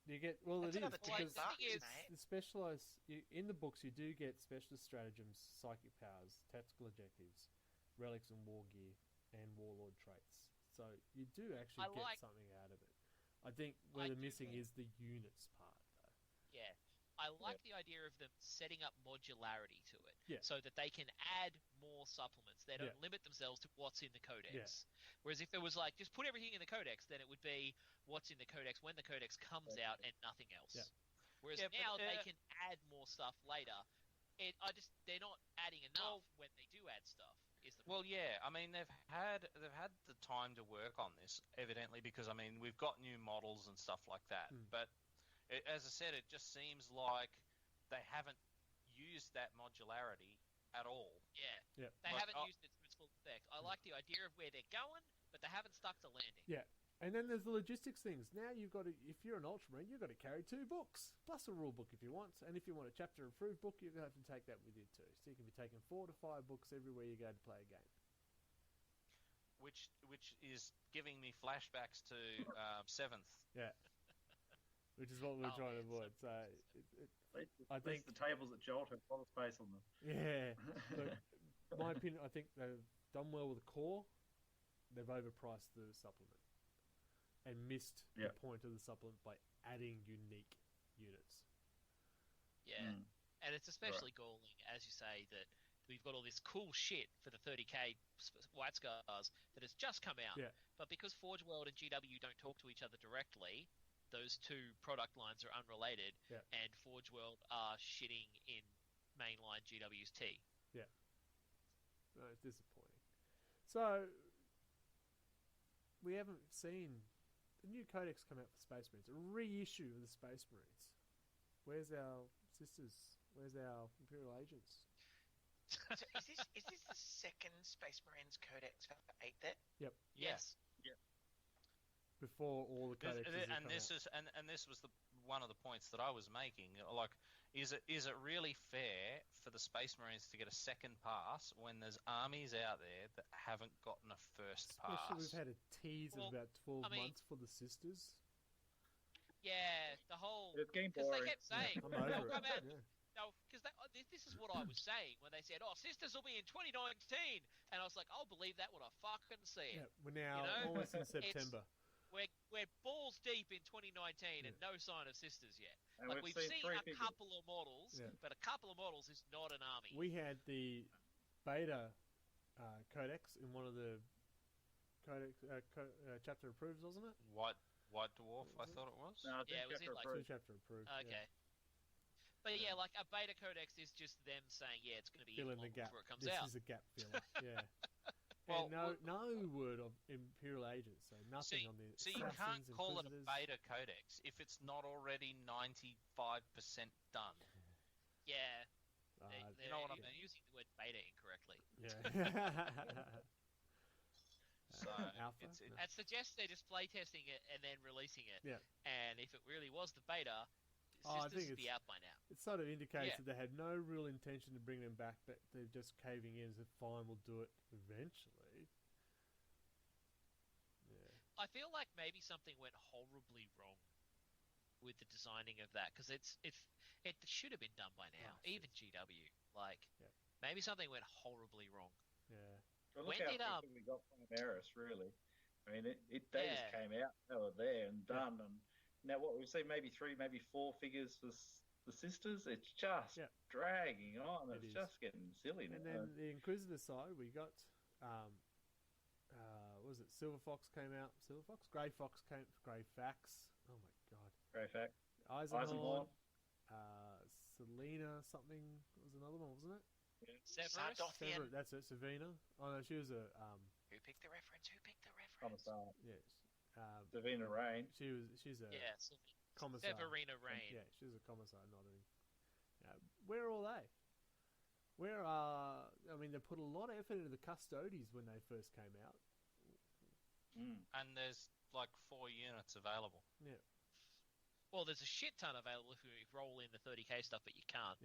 you get it That's is another because 10 bucks, is- mate. the specialized in the books you do get specialist stratagems, psychic powers, tactical objectives, relics and war gear, and warlord traits. So you do actually I get like- something out of it. I think where I the do missing think- is the units part, though. Yeah. I like the idea of them setting up modularity to it, Yeah. so that they can add more supplements. They don't Yeah. limit themselves to what's in the codex. Yeah. Whereas if it was like just put everything in the codex, then it would be what's in the codex when the codex comes out and nothing else. Yeah. Whereas Yeah, but, now they can add more stuff later. They're not adding enough when they do add stuff. Is the well, yeah. I mean, they've had the time to work on this, evidently, because I mean, we've got new models and stuff like that. Mm. But as I said, it just seems like they haven't used that modularity at all. yeah. Yeah. They Like, haven't used it to its full effect. I like the idea of where they're going, but they haven't stuck the landing. Yeah. And then there's the logistics things. Now you've got to, if you're an Ultramarine, you've got to carry 2 books, plus a rule book if you want. And if you want a chapter approved book, you're going to have to take that with you too. So you can be taking 4 to 5 books everywhere you go to play a game. Which is giving me flashbacks to 7th. Yeah. Which is what we're Oh, trying to yeah, avoid. So, I At least the tables at Jolt have a lot of space on them. yeah. Look, my opinion, I think they've done well with the core. They've overpriced the supplement and missed the Yeah. point of the supplement by adding unique units. Yeah. Mm. And it's especially galling, as you say, that we've got all this cool shit for the 30k White Scars that has just come out. Yeah. But because Forge World and GW don't talk to each other directly, those 2 product lines are unrelated, Yeah. and Forge World are shitting in mainline GW's tea. No, it's disappointing. So, we haven't seen the new codex come out for Space Marines, a reissue of the Space Marines. Where's our sisters? Where's our Imperial agents? So is this the second Space Marines Codex for 8th ed? Yes. Before all the codexes have And come this out. is and this was one of the points that I was making. Like, is it really fair for the Space Marines to get a second pass when there's armies out there that haven't gotten a first Especially pass? we've had a tease Well, of about 12 I mean- months for the sisters. Yeah, the whole... It's getting Because they boring. kept saying, I'm they'll over come out... it. Yeah. No, because this is what I was saying when they said, "Oh, Sisters will be in 2019," and I was like, "I'll believe that when I fucking see Yeah, it." we're now You know, almost in September. We're balls deep in 2019 and no sign of Sisters yet. And Like we've seen three a figures. couple of models, Yeah. but a couple of models is not an army. We had the beta codex in one of the codex chapter approved, wasn't it? White Dwarf, I thought it was. No, I think Yeah, it was in, chapter like, Two approved. chapter approved. Okay. But yeah, like a beta codex is just them saying, "Yeah, it's going to be Fill in in the model gap. before it comes This out." is a gap filler. Yeah. Well, and no word of Imperial agents, so nothing on the So you can't assassins, call it a inquisitors. beta codex if it's not already 95% done. Yeah, Uh, they're, know what I they're mean? using the word beta incorrectly. yeah. So Alpha? it's No. That suggests they're just playtesting it and then releasing it. Yeah. And if it really was the beta, Oh, I Sisters think would be it's- out by now. It sort of indicates Yeah. that they had no real intention to bring them back, but they're just caving in and said, fine, we'll do it eventually. Yeah. I feel like maybe something went horribly wrong with the designing of that because it should have been done by now. Oh, even GW, like, Yeah. Maybe something went horribly wrong. Yeah. Well, look When how did, quickly we got Primaris, really. I mean, they just Yeah. came out, they were there and done. And now what we've seen, maybe 3, maybe 4 figures for the sisters. It's just Yeah. dragging on. It It's is. just getting silly now. And then the Inquisitor side, we got, what was it? Silver Fox came out. Silver Fox? Grey Fox came. Grey Fax. Oh my god. Great fact. Eisenhorn. Selena something was another one, wasn't it? Severus? Sardothian. That's it. Savina. Oh no, she was a Who picked the reference? Who picked the reference? Commissar. yes. Davina Rain. She's a Yeah, commissar. Severina Rain. Yeah, she was a commissar, not an. Where are all they? Where are? I mean, they put a lot of effort into the custodies when they first came out. And there's like 4 units available. Yeah. Well, there's a shit ton available if you roll in the 30k stuff, but you can't.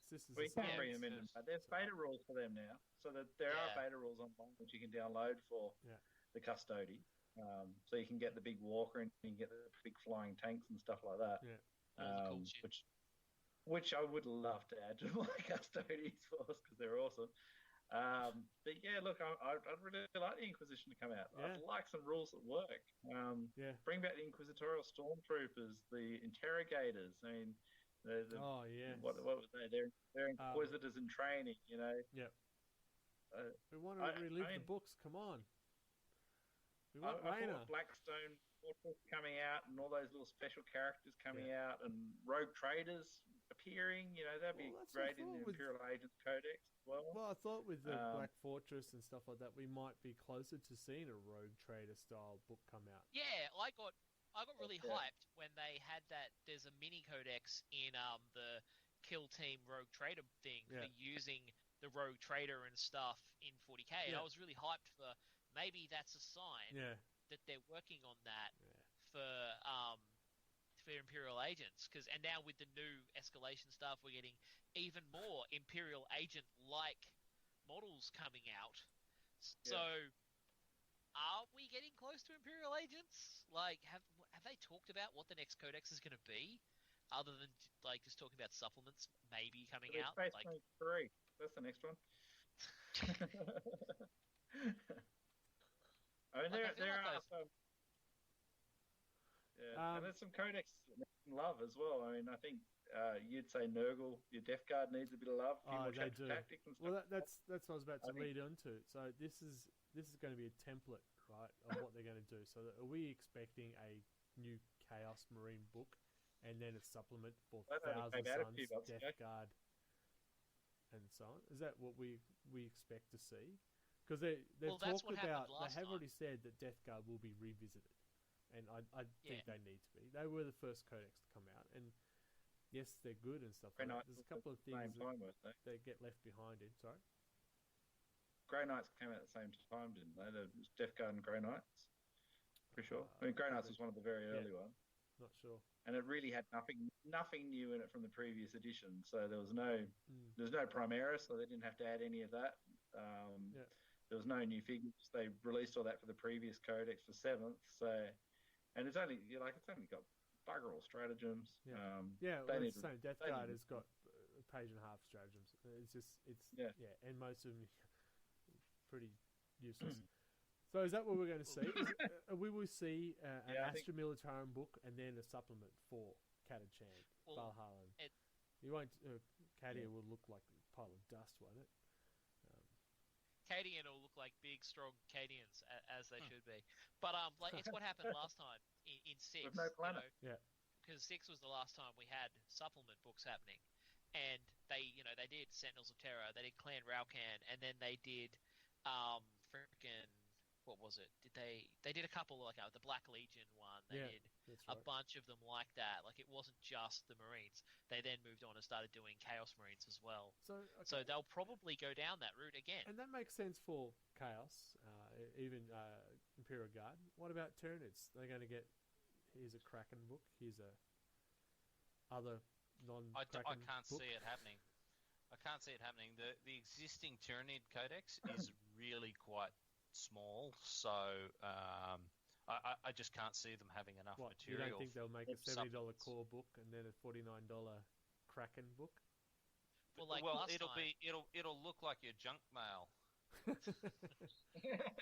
Sisters We of can Science. bring them in. There's beta rules for them now, so that there are Yeah. beta rules online which you can download for the custody. So you can get the big walker and you can get the big flying tanks and stuff like that. Yeah. All the cool shit. Which I would love to add to my custodies force because they're awesome. But yeah, look, I'd really like the Inquisition to come out. Yeah. I'd like some rules that work. Bring back the Inquisitorial Stormtroopers, the Interrogators. I mean, Oh yeah. what were they? They're Inquisitors in training, you know. Yeah. We want I to relive mean- the books. Come on. We I want Raina. thought Blackstone Fortress coming out and all those little special characters coming out and rogue traders appearing. You know, that'd be Well, that's what I great in thought the with- Imperial Agents Codex as well. Well, I thought with the Um, Black Fortress and stuff like that, we might be closer to seeing a Rogue Trader style book come out. Yeah, I got really Yeah. hyped when they had that. There's a mini codex in the Kill Team Rogue Trader thing Yeah. for using the Rogue Trader and stuff in 40k, and Yeah. I was really hyped for maybe that's a sign Yeah. that they're working on that Yeah. for Imperial Agents. And now with the new escalation stuff, we're getting even more Imperial Agent like models coming out. So, are we getting close to Imperial Agents? Like, have they talked about what the next codex is going to be, other than like just talking about supplements maybe coming There's out? Space Like, Marine 3. That's the next one. I mean, Like, I feel there like are those- some. Yeah, and there's some codex that need some love as well. I mean, I think you'd say Nurgle, your Death Guard needs a bit of love. A few Oh, more they chapter do. tactics and stuff. Well, that's what I was about I to think- lead into. So this is going to be a template, right, of what they're going to do. So are we expecting a new Chaos Marine book, and then a supplement for Well, they only Thousand came out a Suns, few months Death ago. Guard, and so on? Is that what we expect to see? Because they've Well, that's talked what happened about. last They have time. already said that Death Guard will be revisited, and I think Yeah. they need to be. They were the first codex to come out, and yes, they're good and stuff. Grey Like that. Knights There's a was couple of at the same things time, weren't they? that get left behind in. Sorry. Grey Knights came out at the same time, didn't they? It was Death Guard and Grey Knights. Pretty sure. I mean, Grey Knights was one of the very early ones, Not sure. and it really had nothing new in it from the previous edition. So there was no Primaris, so they didn't have to add any of that. There was no new figures. They released all that for the previous codex for 7th. So, and it's only got bugger all stratagems. Yeah. They Well, need it's the same. Death they Guard need- has got a page and a half stratagems. It's Yeah. and most of them pretty useless. So is that what we're going to see? We will see an Yeah, I think- Astra Militarum book and then a supplement for Catachan, Well, Valhalla. it- You won't. Cadia will look like a pile of dust, won't it? Cadian will look like big, strong Cadians as they should be. But like it's what happened last time in 6. With no planet. Yeah. Because 6 was the last time we had supplement books happening, and they did Sentinels of Terror, they did Clan Raucan, and then they did freaking what was it? They did a couple like the Black Legion one. They did That's a right. bunch of them like that. Like it wasn't just the Marines. They then moved on and started doing Chaos Marines as well. So So they'll probably go down that route again. and that makes sense for Chaos, even Imperial Guard. What about Tyranids? They're going to get. Here's a Kraken book. Here's a other non-Kraken I can't book. see it happening. I can't see it happening. The existing Tyranid Codex is really quite small, so I just can't see them having enough What, you material. don't think they'll make a for $70 supplements. core book and then a $49 Kraken book? Well, like well, last it'll time, it'll look like your junk mail.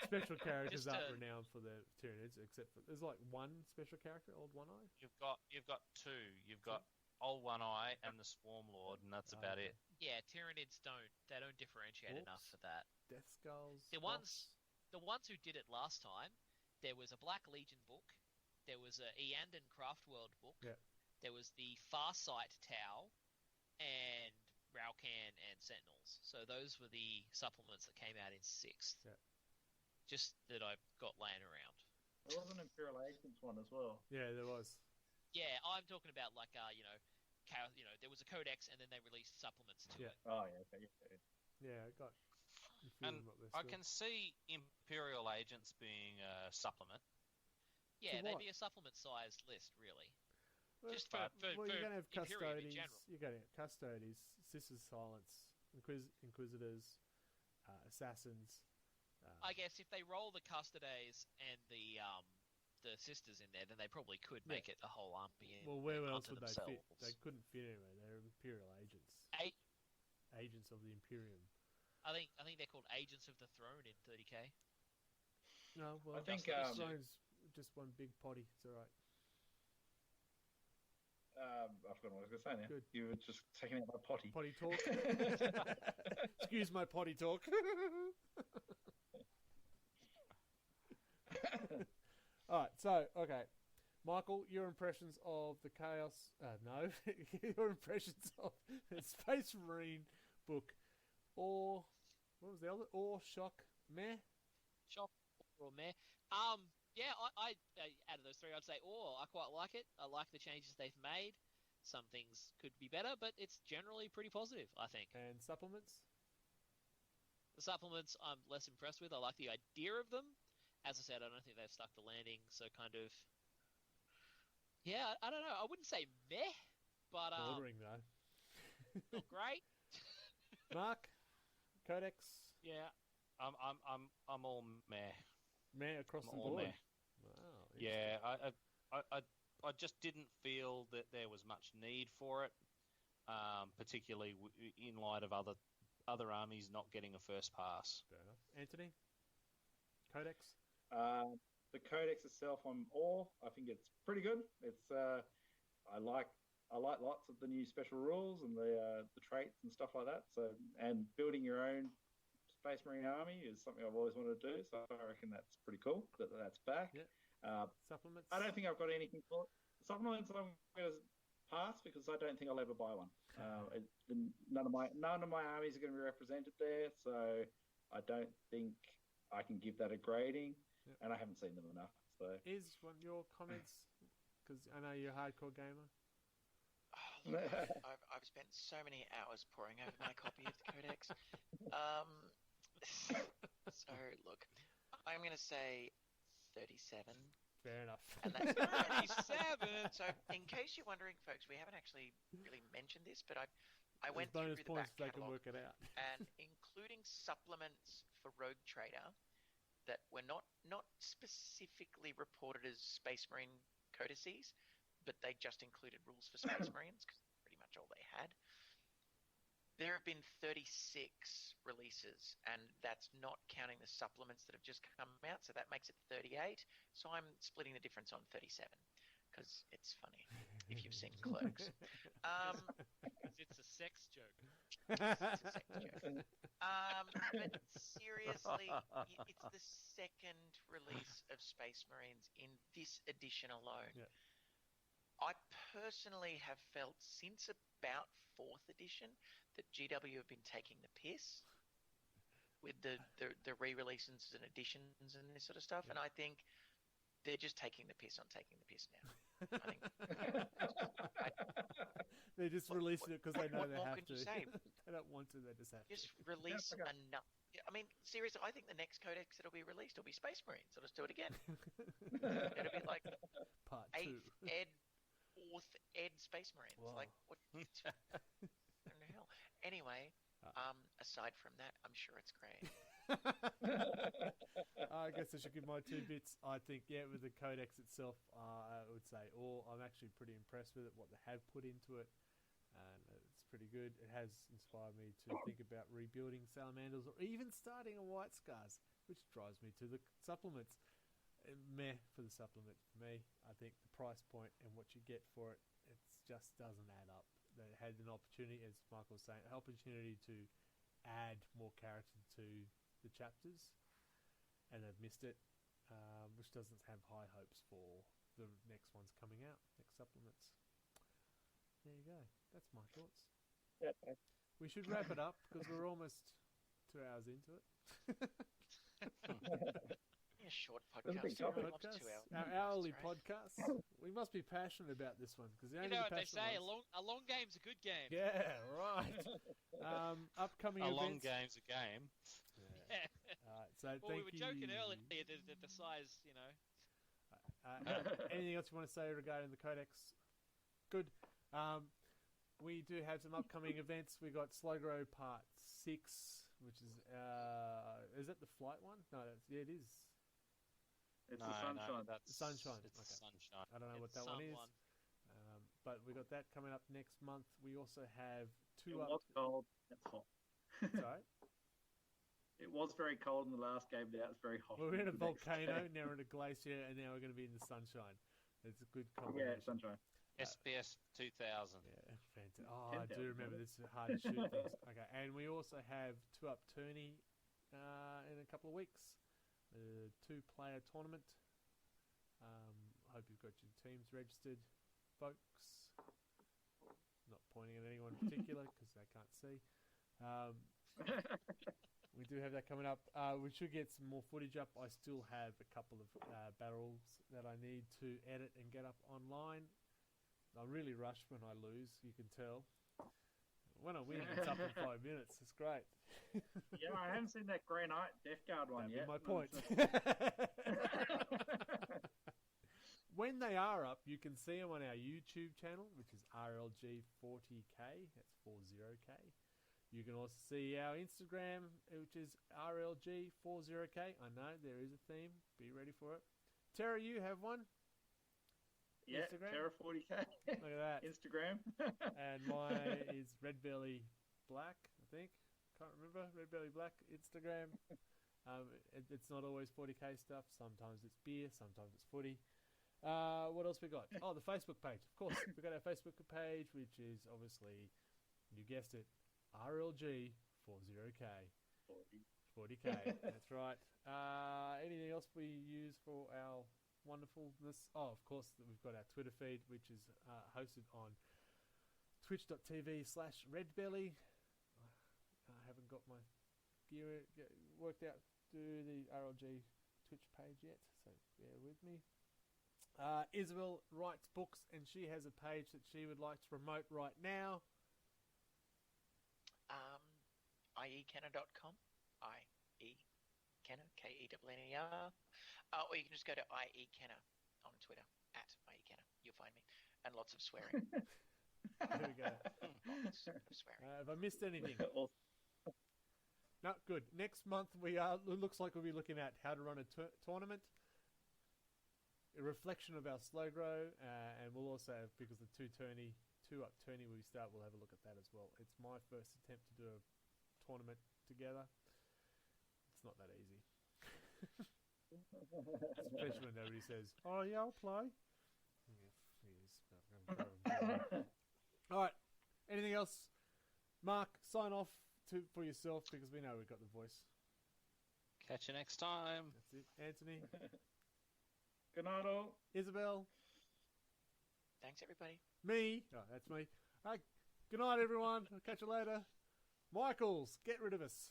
Special characters Just, aren't uh, renowned for their Tyranids, except for there's like one special character, Old One Eye. You've got two. You've got Old One Eye and the Swarm Lord, and that's about Okay. it. yeah, Tyranids don't differentiate enough Orcs? for that. Death Skulls. The ones who did it last time, there was a Black Legion book, there was a Eandon Craftworld book, Yeah. there was the Farsight Tau, and Raucan and Sentinels. So those were the supplements that came out in 6th. Yeah. Just that I've got laying around. There was an Imperial Agents one as well. Yeah, there was. Yeah, I'm talking about like Chaos, there was a codex and then they released supplements to Yeah. it. Oh, yeah, okay. Yeah. Yeah, I got. a few And of them up there I still. can see Imperial Agents being a supplement. Yeah, For they'd what? be a supplement-sized list, really. Well, Just for well, you're going to have Imperium in custodies. general. You're going to have custodies, Sisters Silence, Inquisitors, Assassins. I guess if they roll the Custodes and the sisters in there, then they probably could make it a whole army. Well, where else unto would they themselves. fit? They couldn't fit anywhere. They're Imperial agents. Agents of the Imperium. I think they're called Agents of the Throne in 30k. No, well, I think, Throne's just one big potty. It's all right. I forgot what I was going to say now. Good. You were just taking out my potty. Potty talk. Excuse my potty talk. All right, so okay, Michael, your impressions of the Chaos? No, your impressions of the Space Marine book, or what was the other? Or Shock, Meh. Shock or Meh. Yeah, I out of those three, I'd say I quite like it. I like the changes they've made. Some things could be better, but it's generally pretty positive, I think. And supplements. The supplements I'm less impressed with. I like the idea of them. As I said, I don't think they've stuck the landing, so kind of... Yeah, I don't know. I wouldn't say meh, but Bordering though. not great. Mark, Codex, Yeah, I'm all meh. Meh across the I'm all board. meh. Wow. Yeah, I just didn't feel that there was much need for it, particularly in light of other armies not getting a first pass. Fair enough. Anthony, Codex. The Codex itself, I'm awe. I think it's pretty good. It's I like lots of the new special rules and the traits and stuff like that. So, and building your own Space Marine army is something I've always wanted to do. So I reckon that's pretty cool that that's back. Yeah. Supplements. I don't think I've got anything for supplements. I'm going to pass because I don't think I'll ever buy one. None of my armies are going to be represented there, so I don't think I can give that a grading. Yep. And I haven't seen them enough. So Is one of your comments, because I know you're a hardcore gamer. Oh, look, I've spent so many hours poring over my copy of the Codex. So, look, I'm going to say 37. Fair enough. And that's 37! So, in case you're wondering, folks, we haven't actually really mentioned this, but I went There's bonus through the points back if they can catalogue, work it out. and including supplements for Rogue Trader that were not specifically reported as Space Marine codices, but they just included rules for Space Marines, because pretty much all they had. There have been 36 releases, and that's not counting the supplements that have just come out, so that makes it 38. So I'm splitting the difference on 37, because it's funny, if you've seen Clerks. It's a sex joke. It's a sex joke. But seriously, it's the second release of Space Marines in this edition alone. Yeah. I personally have felt since about 4th edition that GW have been taking the piss with the re-releases and editions and this sort of stuff, and I think they're just taking the piss on taking the piss now. I think They just released it because they know they what have can to. you say? They don't want to, they just have just to. release Okay. enough. I mean, seriously, I think the next codex that'll be released will be Space Marines. I'll just do it again. It'll be like Part 8th 2. ed, 4th ed Space Marines. Wow. Like, what in the hell? Anyway, aside from that, I'm sure it's great. I guess I should give my 2 bits. I think, yeah, with the Codex itself, I would say, I'm actually pretty impressed with it, what they have put into it. And it's pretty good. It has inspired me to think about rebuilding salamanders or even starting a white scars, which drives me to the supplements. Meh for the supplement for me. I think the price point and what you get for it, it just doesn't add up. They had an opportunity, as Michael was saying, an opportunity to add more character to the chapters, and they've missed it, which doesn't have high hopes for the next ones coming out, next supplements. There you go. That's my thoughts. Yeah. We should wrap it up because we're almost 2 hours into it. Yeah, short That's a big podcast. topic. Up to 2 hours. Our hourly Right. podcast. We must be passionate about this one because You know what they say, a long game's a good game. Yeah, right. Upcoming A events. long game's a game. Yeah. So Well, thank we were you. joking earlier that the size, Anything else you want to say regarding the codex? Good. We do have some upcoming events. We got Slowgrow Part 6, which is that the flight one? No, it is. It's the sunshine. That's Sunshine. It's Okay. sunshine. I don't know what It's that one is. someone. But we got that coming up next month. We also have It two was cold. It's hot. Sorry? It was very cold in the last game. Now it's very hot. We're in a the next volcano, game. now we're in a glacier, and now we're going to be in the sunshine. It's a good Yeah, combination. sunshine. SBS 2000. Yeah, fantastic. Oh, I do 10,000, remember really. this is hard to shoot things. Okay, and we also have Two Up Tourney in a couple of weeks. A 2-player tournament. Hope you've got your teams registered, folks. Not pointing at anyone in particular because they can't see. We do have that coming up. We should get some more footage up. I still have a couple of battles that I need to edit and get up online. I really rush when I lose, you can tell. When I win, it's up in 5 minutes. It's great. Yeah, I haven't seen that Grey Knight Death Guard one That'd be yet. my point. When they are up, you can see them on our YouTube channel, which is RLG40K. That's 40K. You can also see our Instagram, which is RLG40K. I know there is a theme. Be ready for it. Tara, you have one? Yeah, Instagram? Terra 40K. Look at that. Instagram. And mine is Redbelly Black, I think. Can't remember. Redbelly Black, Instagram. It's not always 40K stuff. Sometimes it's beer. Sometimes it's footy. What else we got? Oh, the Facebook page. Of course, we've got our Facebook page, which is obviously, you guessed it, RLG40K. 40K. That's right. Anything else we use for our wonderfulness? Oh, of course, we've got our Twitter feed, which is hosted on twitch.tv/redbelly. I haven't got my gear worked out to the RLG Twitch page yet, so bear with me. Isabel writes books, and she has a page that she would like to promote right now. IEKenner.com. IEKenner, KENNER. Or you can just go to IEKenner on Twitter, at IEKenner. You'll find me. And lots of swearing. There we go. Lots of swearing. Have I missed anything? Awesome. No, good. Next month it looks like we'll be looking at how to run a tournament, a reflection of our slow grow, and we'll also have, because the two up tourney we start, we'll have a look at that as well. It's my first attempt to do a tournament together. It's not that easy. Especially when nobody says, "Oh yeah, I'll play." Alright, anything else? Mark, sign off for yourself, because we know we've got the voice. Catch you next time. That's it. Anthony, Good night, all. Isabel, Thanks, everybody. me. Oh, that's me. Good night, everyone. I'll catch you later. Michaels, get rid of us.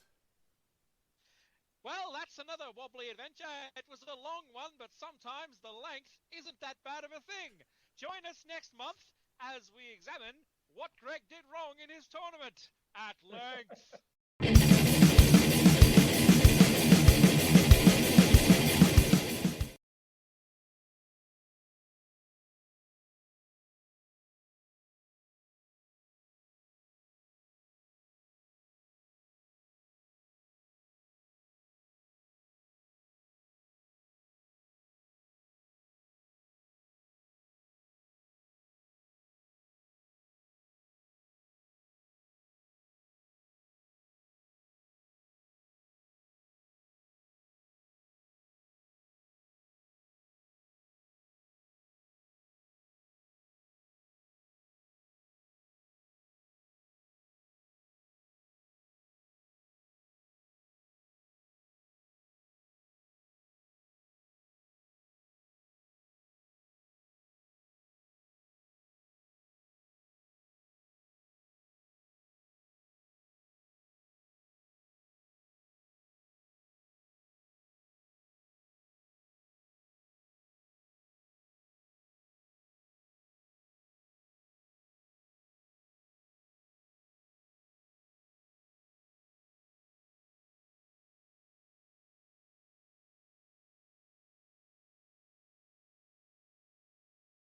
Well, that's another wobbly adventure. It was a long one, but sometimes the length isn't that bad of a thing. Join us next month as we examine what Greg did wrong in his tournament at length.